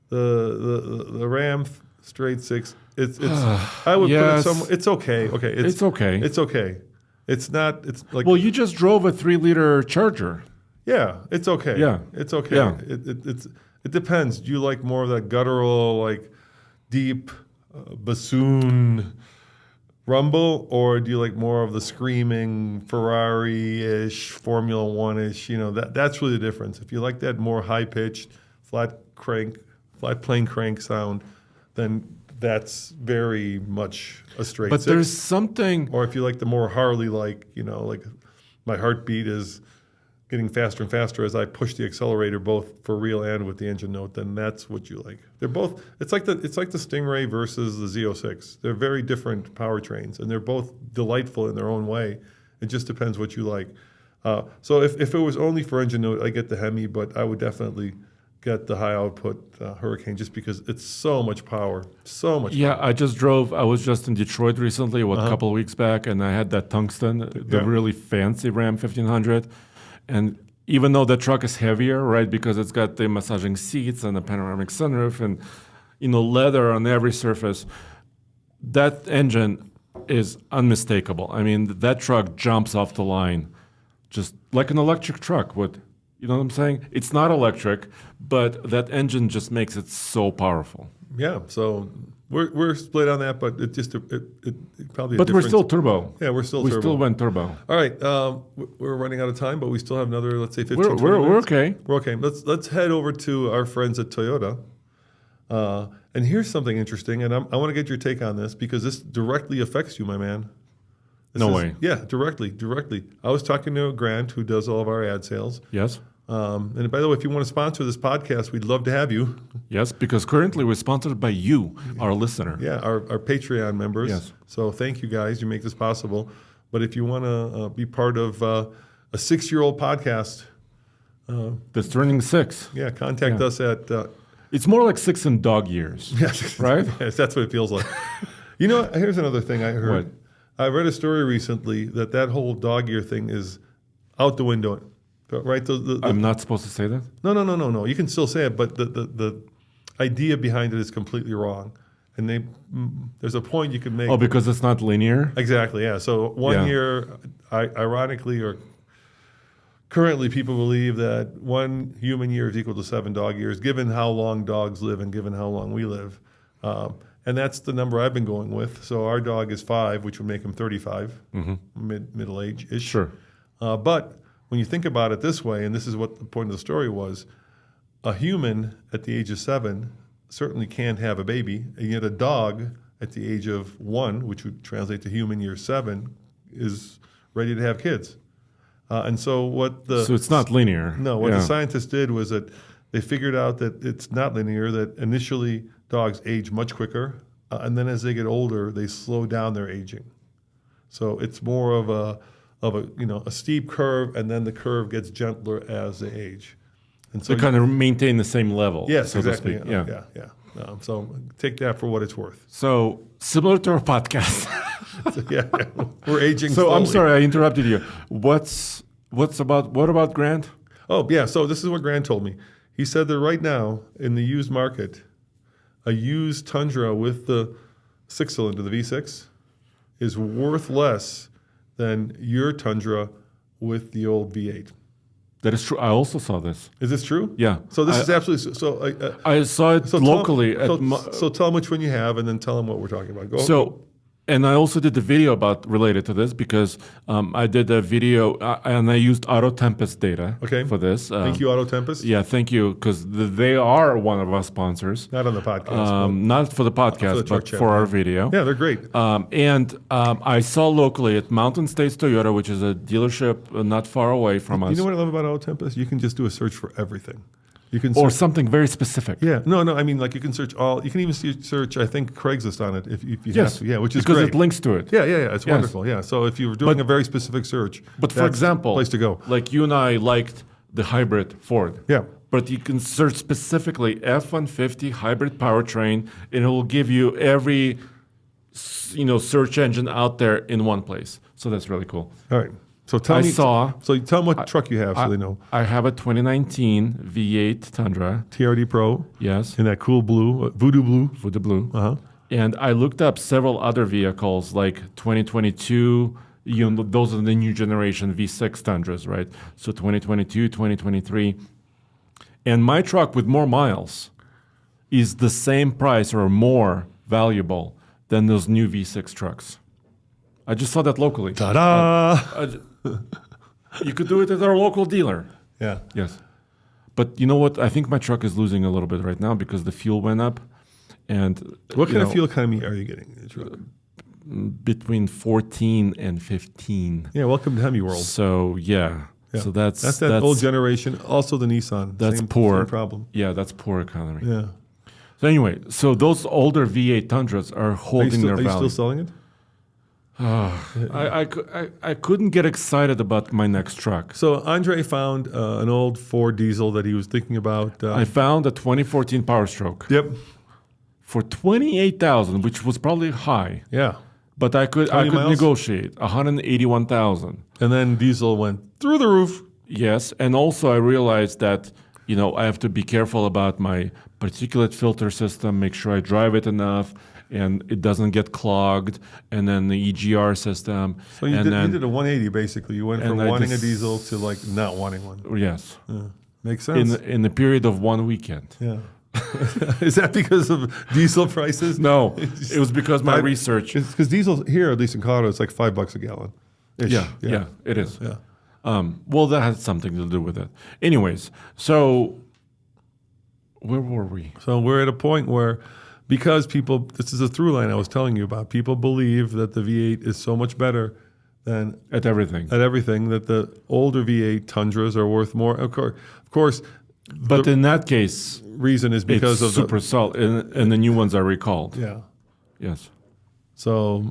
The Ram straight 6. It's I would put it Yes. somewhere. It's okay. Okay. It's okay. It's okay. It's not. It's like. Well, you just drove a 3-liter Charger. Yeah. It's okay. Yeah. It's okay. Yeah. It depends. Do you like more of that guttural, like deep bassoon rumble, or do you like more of the screaming Ferrari-ish, Formula One-ish? That's really the difference. If you like that more high-pitched, flat plane crank sound, then that's very much a straight But 6. there's something. Or if you like the more Harley-like, like my heartbeat is getting faster and faster as I push the accelerator, both for real and with the engine note, then that's what you like. They're both. It's like the Stingray versus the Z06. They're very different powertrains, and they're both delightful in their own way. It just depends what you like. So if it was only for engine note, I get the Hemi, but I would definitely get the high output Hurricane just because it's so much power, so much. Yeah, I was just in Detroit recently, a couple of weeks back, and I had that Tungsten, the really fancy Ram 1500. And even though the truck is heavier, right, because it's got the massaging seats and the panoramic sunroof and, leather on every surface, that engine is unmistakable. I mean, that truck jumps off the line just like an electric truck would. You know what I'm saying? It's not electric, but that engine just makes it so powerful. Yeah, so we're split on that, but it probably. But we're still turbo. Yeah, we turbo. Still went turbo. All right, we're running out of time, but we still have another, let's say, 15, 20 we're minutes. okay. We're okay. Let's head over to our friends at Toyota. And here's something interesting, and I want to get your take on this because this directly affects you, my man. No way. Yeah, directly. I was talking to Grant, who does all of our ad sales. Yes. And by the way, if you want to sponsor this podcast, we'd love to have you. Yes, because currently we're sponsored by you, our listener. Yeah, our Patreon members. Yes. So thank you guys. You make this possible. But if you want to be part of a 6-year-old podcast, that's turning 6. yeah, contact us at. It's more like 6 in dog years. Yes, right? Yes, that's what it feels like. Here's another thing I heard. What? I read a story recently that whole dog year thing is out the window. Right? I'm not supposed to say that? No. You can still say it, but the idea behind it is completely wrong. And there's a point you can make. Oh, because it's not linear? Exactly, yeah. So one year, ironically or currently, people believe that 1 human year is equal to 7 dog years, given how long dogs live and given how long we live. And that's the number I've been going with. So our dog is 5, which would make him 35, middle age-ish. Sure. But when you think about it this way, and this is what the point of the story was, a human at the age of 7 certainly can't have a baby, and yet a dog at the age of 1, which would translate to human year 7, is ready to have kids. And so So it's not linear. No, what the scientists did was that they figured out that it's not linear, that initially dogs age much quicker, and then as they get older, they slow down their aging. So it's more of a steep curve, and then the curve gets gentler as they age. And so they kind of maintain the same level. Yes, so exactly. To speak. Yeah. So take that for what it's worth. So similar to our podcast. We're aging So slowly. I'm sorry, I interrupted you. What about Grant? Oh, yeah. So this is what Grant told me. He said that right now in the used market, a used Tundra with the 6-cylinder, the V6, is worth less than your Tundra with the old V8. That is true. I also saw this. Is this true? Yeah. So this is absolutely so. I saw it locally. So tell them which one you have, and then tell them what we're talking about. And I also did the video related to this because I did a video and I used Auto Tempest data for this. Thank you, Auto Tempest. Yeah, thank you, because they are one of our sponsors. Not on the podcast. Not for the podcast, but for our video. Yeah, they're great. And I saw locally at Mountain States Toyota, which is a dealership not far away from us. You know what I love about Auto Tempest? You can just do a search for everything. You can or something very specific. Yeah, no. I mean, like you can search all. You can even search. I think Craigslist on it if you yes, have to. Yeah, which is because great. it links to it. Yeah. It's wonderful. Yeah. So if you were doing a very specific search, but for example, place to go. Like you and I liked the hybrid Ford. Yeah. But you can search specifically F-150 hybrid powertrain, and it will give you every search engine out there in one place. So that's really cool. All right. So tell them what truck you have so they know. I have a 2019 V8 Tundra. TRD Pro. Yes. In that cool blue, Voodoo Blue. Voodoo Blue. Uh-huh. And I looked up several other vehicles like 2022, those are the new generation V6 Tundras, right? So 2022, 2023. And my truck with more miles is the same price or more valuable than those new V6 trucks. I just saw that locally. Ta-da! You could do it at our local dealer. Yeah. Yes. But you know what? I think my truck is losing a little bit right now because the fuel went up. And what kind of fuel economy are you getting in the truck? Between 14 and 15. Yeah, welcome to Hemi World. So, yeah. So that's that old generation. Also the Nissan. That's poor. Same problem. Yeah, that's poor economy. Yeah. So anyway, those older V8 Tundras are holding their value. Are you still selling it? I couldn't get excited about my next truck. So Andre found an old Ford diesel that he was thinking about. I found a 2014 Power Stroke. Yep. For $28,000, which was probably high. Yeah. But I could negotiate $181,000. And then diesel went through the roof. Yes, and also I realized that I have to be careful about my particulate filter system, make sure I drive it enough and it doesn't get clogged, and then the EGR system. So you did a 180 basically. You went from wanting a diesel to like not wanting one. Yes. Makes sense. In the period of one weekend. Yeah. Is that because of diesel prices? No, it was because my research. It's because diesel here, at least in Colorado, it's like $5 a gallon. Yeah, it is. Yeah. Well, that has something to do with it. Anyways, so where were we? So we're at a point where, because this is a through line I was telling you about, people believe that the V8 is so much better than at everything, that the older V8 Tundras are worth more. Of course. But in that case, reason is because of super solid, and the new ones are recalled. Yeah. Yes. So,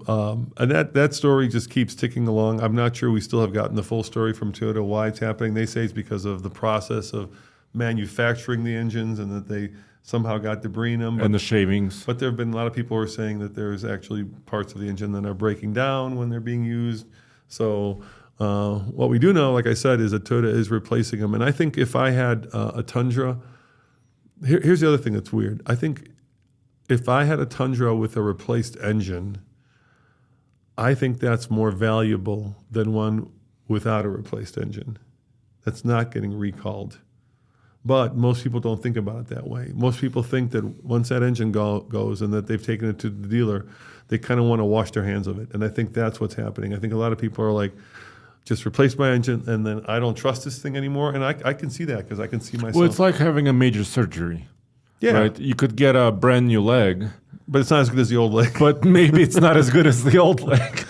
and that story just keeps ticking along. I'm not sure we still have gotten the full story from Toyota why it's happening. They say it's because of the process of manufacturing the engines and that they somehow got debris in them. And the shavings. But there have been a lot of people who are saying that there's actually parts of the engine that are breaking down when they're being used. So what we do know, like I said, is that Toyota is replacing them. And I think if I had a Tundra, here's the other thing that's weird. I think if I had a Tundra with a replaced engine, I think that's more valuable than one without a replaced engine that's not getting recalled. But most people don't think about it that way. Most people think that once that engine goes and that they've taken it to the dealer, they kind of want to wash their hands of it. And I think that's what's happening. I think a lot of people are like, just replace my engine and then I don't trust this thing anymore. And I can see that because I can see myself. Well, it's like having a major surgery. Yeah. Right? You could get a brand new leg, But it's not as good as the old leg. but maybe it's not as good as the old leg.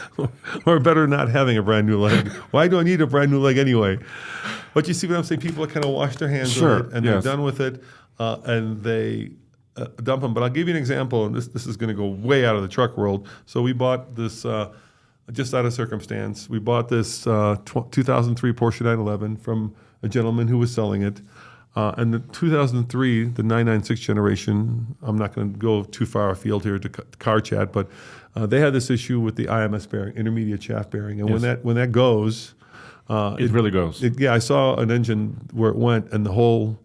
Or better not having a brand new leg. Why do I need a brand new leg anyway? But you see what I'm saying? People kind of wash their hands Sure, of it, and yes. they're done with it, and they dump them. But I'll give you an example, and this is going to go way out of the truck world. So we bought this, just out of circumstance, we bought this 2003 Porsche 911 from a gentleman who was selling it. And the 2003, the 996 generation, I'm not going to go too far afield here to car chat, but they had this issue with the IMS bearing, intermediate shaft bearing. And Yes. when that goes... It really goes. I saw an engine where it went, and the whole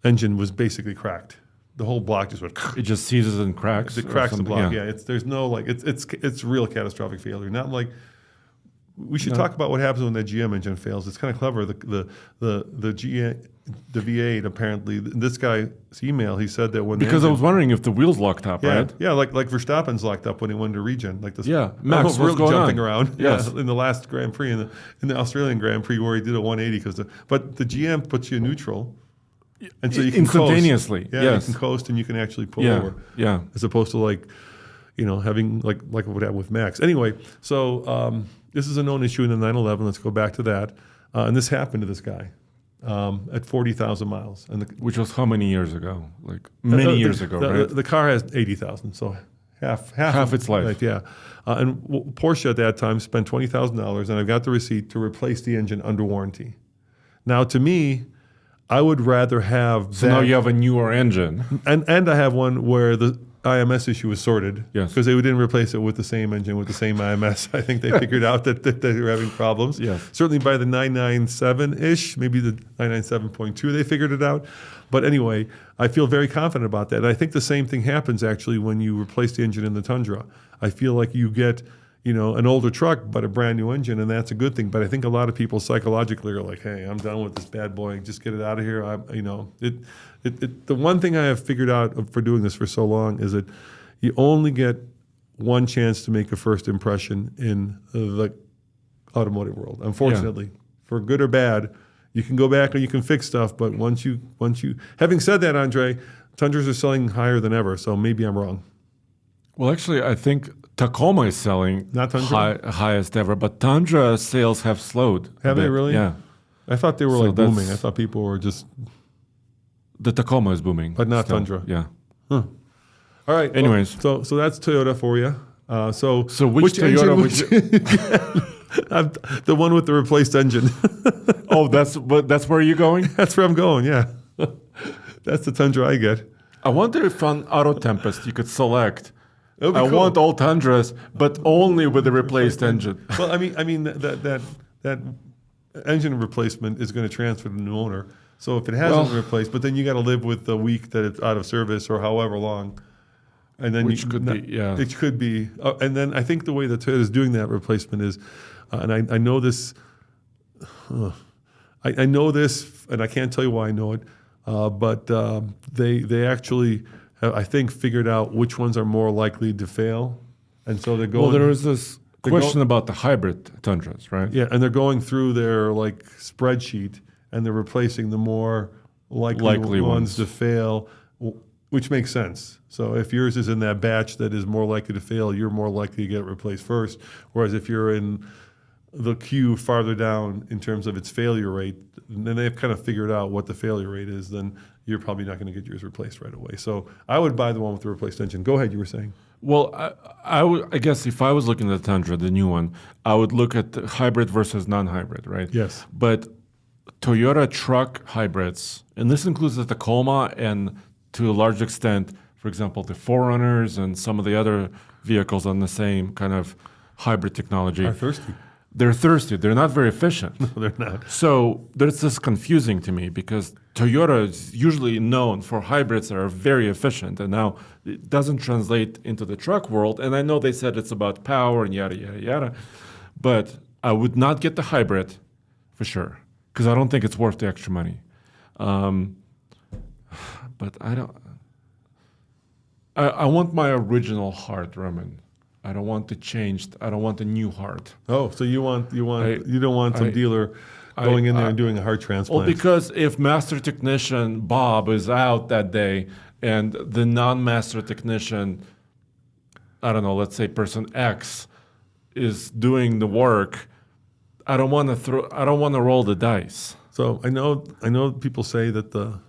engine was basically cracked. The whole block just went. It just seizes and cracks. It or cracks the something, block. Yeah, it's there's no like it's real catastrophic failure. Not like we should talk about what happens when that GM engine fails. It's kind of clever. The V8 apparently. This guy's email, he said that when Because I was wondering if the wheels locked up, right? Yeah, like Verstappen's locked up when he won the regen. Like this, Yeah, Max, what's really going jumping on? around. Yes. Yeah, in the last Grand Prix, in the Australian Grand Prix where he did a 180 but the GM puts you in neutral, and so you can Instantaneously, coast. Yeah, yes. you can coast and you can actually pull Yeah, over. yeah. As opposed to having like what happened with Max. Anyway, so this is a known issue in the 911. Let's go back to that, and this happened to this guy. At 40,000 miles, and Which was how many years ago? Like many years ago, right? The car has 80,000, so half Half its life. yeah, and Porsche at that time spent $20,000, and I've got the receipt to replace the engine under warranty. Now, to me, I would rather have So that, now you have a newer engine. and I have one where the IMS issue was sorted. Yes. Because they didn't replace it with the same engine, with the same IMS. I think they figured out that they were having problems. Yes. Certainly by the 997-ish, maybe the 997.2, they figured it out. But anyway, I feel very confident about that. And I think the same thing happens actually when you replace the engine in the Tundra. I feel like you get, an older truck, but a brand new engine, and that's a good thing. But I think a lot of people psychologically are like, hey, I'm done with this bad boy. Just get it out of here. The one thing I have figured out for doing this for so long is that you only get one chance to make a first impression in the automotive world. Unfortunately, for good or bad, you can go back and you can fix stuff. But once you, having said that, Andre, Tundras are selling higher than ever. So maybe I'm wrong. Well, actually, I think Tacoma is selling Not Tundra? highest ever, but Tundra sales have slowed. Have a they bit. really? Yeah. I thought they were So like booming. that's- I thought people were just. The Tacoma is booming. But not still. Tundra. Yeah. All right. Anyways. Well, so that's Toyota for you. So which Toyota engine would the one with the replaced engine. Oh, that's where you're going? That's where I'm going. Yeah, that's the Tundra I get. I wonder if on Auto Tempest you could select. That would be I cool. want all Tundras, but only with the replaced engine. Well, I mean that engine replacement is going to transfer to the new owner. So if it hasn't been replaced, but then you got to live with the week that it's out of service or however long, and then Which could be, yeah. it could be. And then I think the way that Toyota is doing that replacement is, and I know this. I know this, and I can't tell you why I know it, but they actually have, I think, figured out which ones are more likely to fail, and so they're going. Well, there was this question about the hybrid Tundras, right? Yeah, and they're going through their spreadsheet, and they're replacing the more likely ones to fail, which makes sense. So if yours is in that batch that is more likely to fail, you're more likely to get it replaced first. Whereas if you're in the queue farther down in terms of its failure rate, then they've kind of figured out what the failure rate is, then you're probably not going to get yours replaced right away. So I would buy the one with the replaced engine. Go ahead, you were saying. Well, I guess if I was looking at the Tundra, the new one, I would look at the hybrid versus non-hybrid, right? Yes. But Toyota truck hybrids, and this includes the Tacoma and to a large extent, for example, the 4Runners and some of the other vehicles on the same kind of hybrid technology. Are thirsty. They're thirsty. They're not very efficient. No, they're not. So there's this confusing to me because Toyota is usually known for hybrids that are very efficient, and now it doesn't translate into the truck world. And I know they said it's about power and yada, yada, yada, but I would not get the hybrid for sure because I don't think it's worth the extra money. But I don't. I want my original heart, Roman. I don't want the changed. I don't want the new heart. Oh, so you don't want some dealer going in there and doing a heart transplant. Well, because if master technician Bob is out that day and the non-master technician I don't know, let's say person X is doing the work, I don't want to roll the dice. So I know people say that the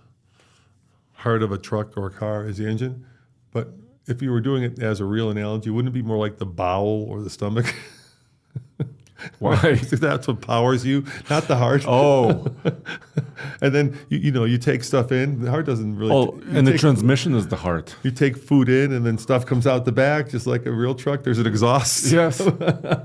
heart of a truck or a car is the engine, but if you were doing it as a real analogy, wouldn't it be more like the bowel or the stomach? Why? That's what powers you, not the heart. Oh. And then you take stuff in. The heart doesn't really. Oh, and the transmission is the heart. You take food in, and then stuff comes out the back, just like a real truck. There's an exhaust. Yes.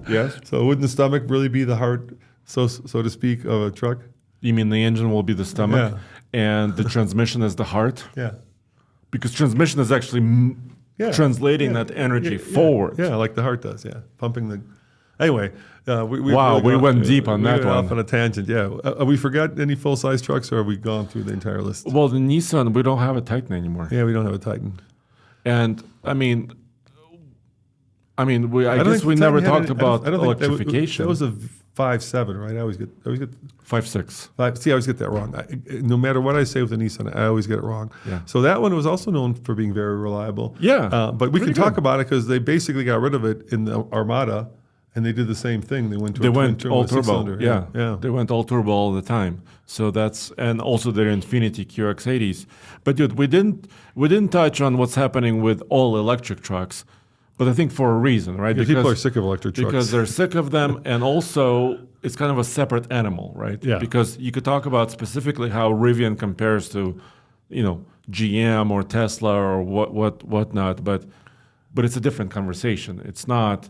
Yes. So wouldn't the stomach really be the heart, so to speak, of a truck? You mean the engine will be the stomach, and the transmission is the heart? Yeah. Because transmission is actually translating that energy forward. Yeah, like the heart does. Yeah, pumping the. Anyway, we went deep on that one. Off on a tangent. Yeah, we forgot any full size trucks, or have we gone through the entire list? Well, the Nissan, we don't have a Titan anymore. Yeah, we don't have a Titan. And I guess we never talked about electrification. That was a 5.7, right? I always get 5.6. See, I always get that wrong. No matter what I say with the Nissan, I always get it wrong. Yeah. So that one was also known for being very reliable. Yeah. But we can talk about it because they basically got rid of it in the Armada, and they did the same thing. They went to all turbo. six-cylinder. Yeah. They went all turbo all the time. So and also their Infiniti QX80s. But dude, we didn't touch on what's happening with all electric trucks. But I think for a reason, right? Yeah, because people are sick of electric trucks. Because they're sick of them, and also it's kind of a separate animal, right? Yeah. Because you could talk about specifically how Rivian compares to, GM or Tesla or whatnot, but it's a different conversation. It's not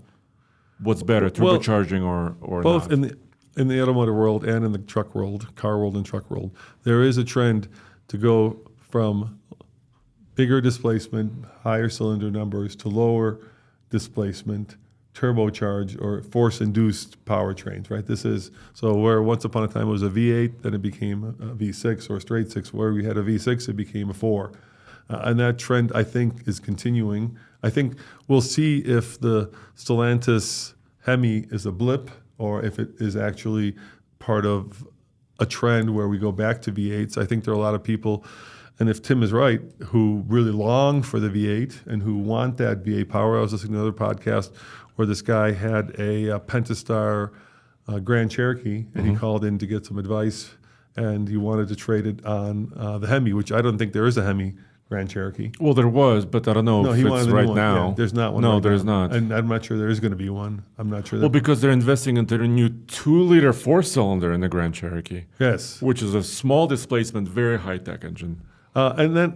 what's better, turbocharging or both not. in the automotive world and in the truck world, car world and truck world, there is a trend to go from bigger displacement, higher cylinder numbers to lower displacement, turbocharged or force-induced powertrains, right? Where once upon a time it was a V8, then it became a V6 or a straight six. Where we had a V6, it became a 4. And that trend, I think, is continuing. I think we'll see if the Stellantis Hemi is a blip or if it is actually part of a trend where we go back to V8s. I think there are a lot of people, and if Tim is right, who really long for the V8 and who want that V8 power. I was listening to another podcast where this guy had a Pentastar Grand Cherokee, and he called in to get some advice, and he wanted to trade it on the Hemi, which I don't think there is a Hemi Grand Cherokee. Well, there was, but I don't know if it's right now. Yeah, there's not one. No, right there's now. not. And I'm not sure there is going to be one. I'm not sure. Well, because they're investing into the new 2-liter 4-cylinder in the Grand Cherokee. Yes. Which is a small displacement, very high-tech engine. And then,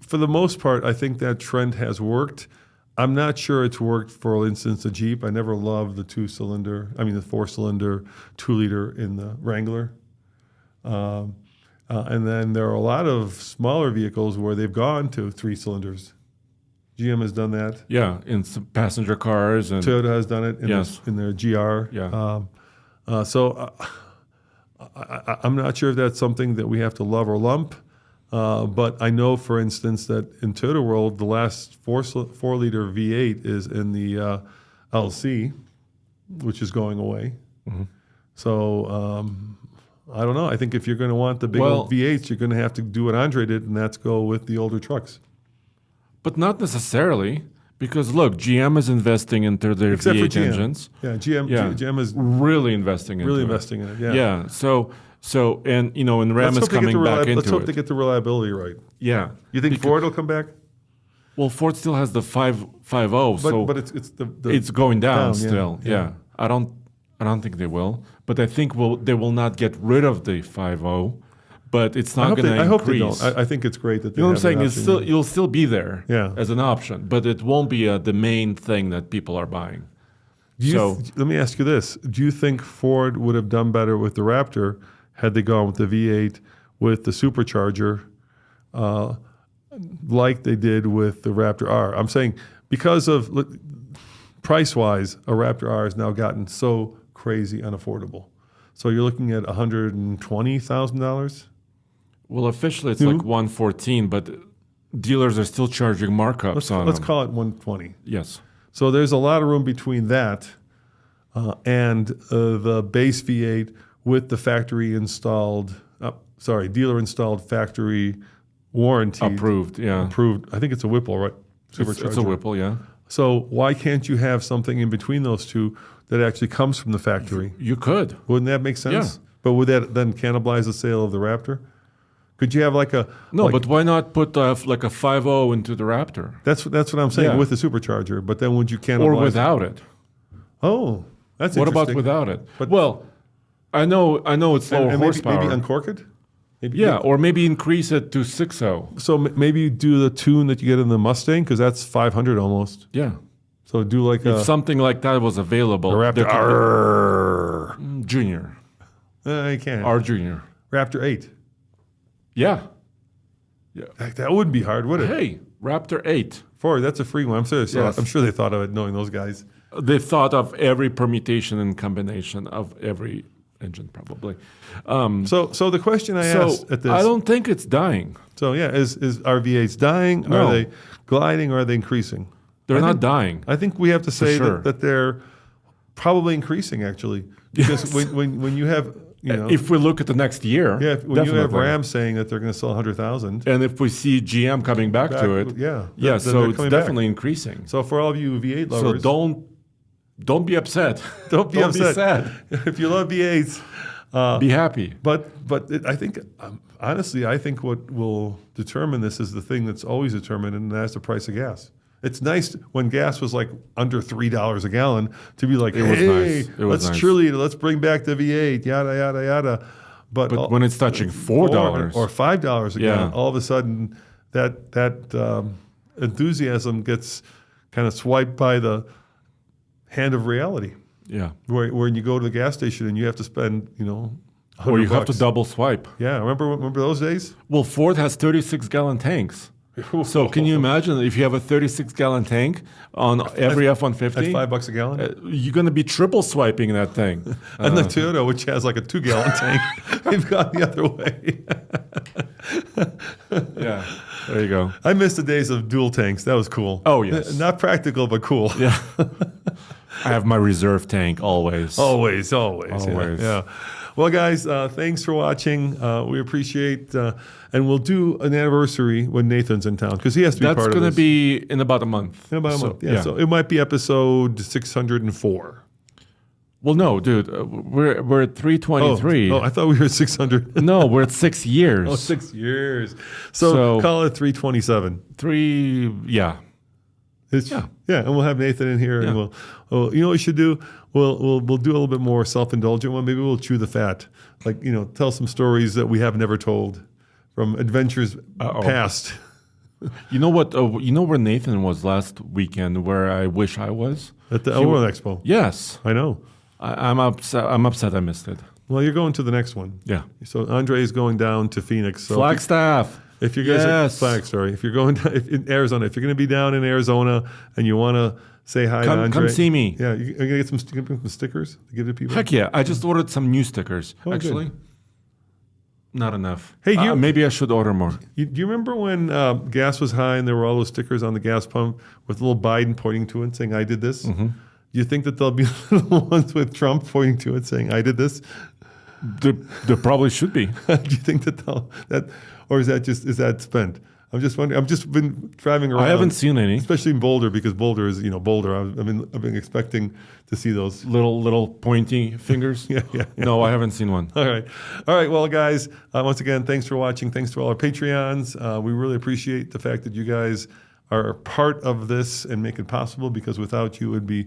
for the most part, I think that trend has worked. I'm not sure it's worked, for instance, the Jeep. I never loved the 4-cylinder 2-liter in the Wrangler. And then there are a lot of smaller vehicles where they've gone to 3 cylinders. GM has done that. Yeah, in some passenger cars. And Toyota has done it in their GR. Yeah. I'm not sure if that's something that we have to love or lump. But I know, for instance, that in Toyota world, the last 4-liter V8 is in the LC, which is going away. Mm-hmm. So I don't know. I think if you're going to want the big old V8s, you're going to have to do what Andre did, and that's go with the older trucks. But not necessarily, because look, GM is investing into their Except V8 for GM. engines. Yeah, GM is really investing into it. Yeah. Yeah. So and and Ram is coming back into it. Let's hope they get the reliability right. Yeah. You think Ford will come back? Well, Ford still has the 5.0, but it's going down still. Yeah. I don't think they will, but I think they will not get rid of the 5.0, but it's not going to increase. I hope they don't. I think it's great that they you know what I'm saying? option. You'll still be there as an option, but it won't be the main thing that people are buying. Let me ask you this: do you think Ford would have done better with the Raptor had they gone with the V8 with the supercharger, like they did with the Raptor R? I'm saying because of price-wise, a Raptor R has now gotten so crazy unaffordable. So you're looking at $120,000. Well, officially it's like 114, but dealers are still charging markups on them. Let's call it 120. Yes. So there's a lot of room between that and the base V8 with the dealer installed factory warranty. Approved, yeah. Approved. I think it's a Whipple, right? It's a Whipple, yeah. So why can't you have something in between those two that actually comes from the factory? You could. Wouldn't that make sense? Yeah. But would that then cannibalize the sale of the Raptor? Could you have like a No, like- but why not put like a 5.0 into the Raptor? That's what I'm saying Yeah. with the supercharger. But then would you cannibalize? Or without it? Oh, that's What about interesting. without it? But- Well, I know it's lower And horsepower. maybe uncork it. Maybe, Yeah, or maybe increase it to 6.0. So maybe you do the tune that you get in the Mustang because that's 500 almost. Yeah. So do like If something like that was available, a Raptor there could R. be- Junior. You can't. R Junior. Raptor 8. Yeah. That wouldn't be hard, would it? Hey, Raptor 8. Ford, that's a free one. I'm serious. Yes. I'm sure they thought of it, knowing those guys. They thought of every permutation and combination of every engine, probably. So the question I asked at this. I don't think it's dying. So yeah, is our V8s dying? No. Are they gliding? Or are they increasing? They're I not think- dying. I think we have to say sure. that they're probably increasing actually, because Yes. when you have If we look at the next year, when you have definitely. Ram saying that they're going to sell 100,000, And if we see GM coming back to it, yeah, yeah, then so they're it's coming back. definitely increasing. So for all of you V8 So lovers, don't be upset. don't be upset. sad. If you love V8s. Be happy. But I think honestly, I think what will determine this is the thing that's always determined, and that's the price of gas. It's nice when gas was like under $3 a gallon to be like, It was hey, nice. It was let's nice. cheerlead, let's bring back the V8, yada yada yada. But When it's touching $4 or $5 a gallon, Yeah. all of a sudden that enthusiasm gets kind of swiped by the hand of reality. Yeah. Where when you go to the gas station and you have to spend, Or you have to $100. double swipe. Yeah, remember those days? Well, Ford has 36-gallon tanks. So can you imagine if you have a 36-gallon tank on every F-150? At $5 a gallon? You're going to be triple swiping that thing. And the Toyota, which has like a 2-gallon tank, they've gone the other way. Yeah. There you go. I miss the days of dual tanks. That was cool. Oh, yes. Not practical, but cool. Yeah. I have my reserve tank always. Always. Always. Yeah. Well, guys, thanks for watching. We appreciate, and we'll do an anniversary when Nathan's in town because he has to be That's part of going this. to be in about a month. In about a So, month. Yeah. So it might be episode 604. Well, no, dude. We're at 323. Oh, I thought we were at 600. No, we're at 6 years. Oh, 6 years. So call it 327. Yeah. Yeah, and we'll have Nathan in here, and you know what we should do? We'll do a little bit more self-indulgent one. Maybe we'll chew the fat, like tell some stories that we have never told from adventures past. You know what? You know where Nathan was last weekend? Where I wish I was At the World Expo. Yes, I know. I'm upset. I'm upset I missed it. Well, you're going to the next one. Yeah, So Andre is going down to Phoenix. So Flagstaff. If you guys Yes. if you're going down, in Arizona, if you're going to be down in Arizona and you want to say hi to Andre, Come see me. Yeah, you're going to get some stickers to give to people. Heck yeah! I just ordered some new stickers. Oh, good. Actually, not enough. Hey, maybe I should order more. Do you remember when gas was high and there were all those stickers on the gas pump with little Biden pointing to it saying, I did this? Mm-hmm. Do you think that there'll be little ones with Trump pointing to it saying, I did this? There probably should be. Do you think that or is that spent? I'm just wondering. I've just been driving around. I haven't seen any especially in Boulder, because Boulder is Boulder. I've been expecting to see those. little pointy fingers. Yeah. No, I haven't seen one. All right. Well, guys, once again, thanks for watching. Thanks to all our Patreons. We really appreciate the fact that you guys are part of this and make it possible, because without you, it would be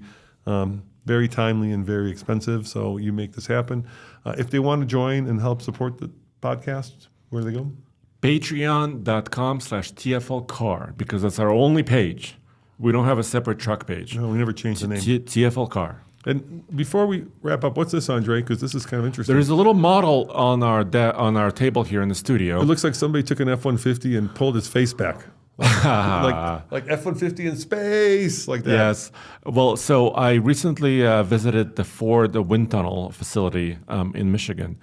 very timely and very expensive. So you make this happen. If they want to join and help support the podcast, where do they go? Patreon.com/TFLcar, because that's our only page. We don't have a separate truck page. No, we never changed the name. TFL Car. And before we wrap up, what's this, Andre? Because this is kind of interesting. There is a little model on our table here in the studio. It looks like somebody took an F-150 and pulled his face back. like F-150 in space, like that. Yes. Well, so I recently visited the Ford wind tunnel facility in Michigan,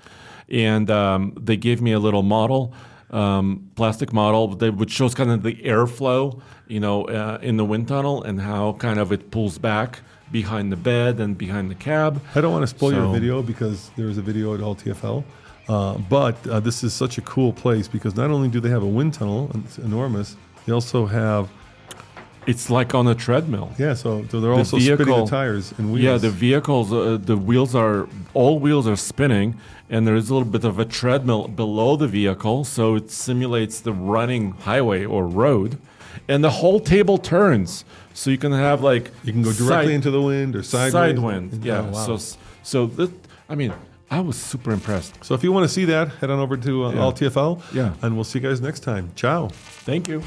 and they gave me a little model, plastic model, which shows kind of the airflow, in the wind tunnel and how kind of it pulls back behind the bed and behind the cab. I don't want to spoil your video, because there is a video at all TFL. But this is such a cool place, because not only do they have a wind tunnel, and it's enormous, they also have It's like on a treadmill. Yeah, so they're also spinning the tires and wheels. Yeah, the vehicles, all wheels are spinning, and there is a little bit of a treadmill below the vehicle, so it simulates the running highway or road, and the whole table turns, so you can have like you can go directly into the wind or sideways. Side wind, yeah. Oh, wow. I was super impressed. So if you want to see that, head on over to All TFL. Yeah. And we'll see you guys next time. Ciao. Thank you.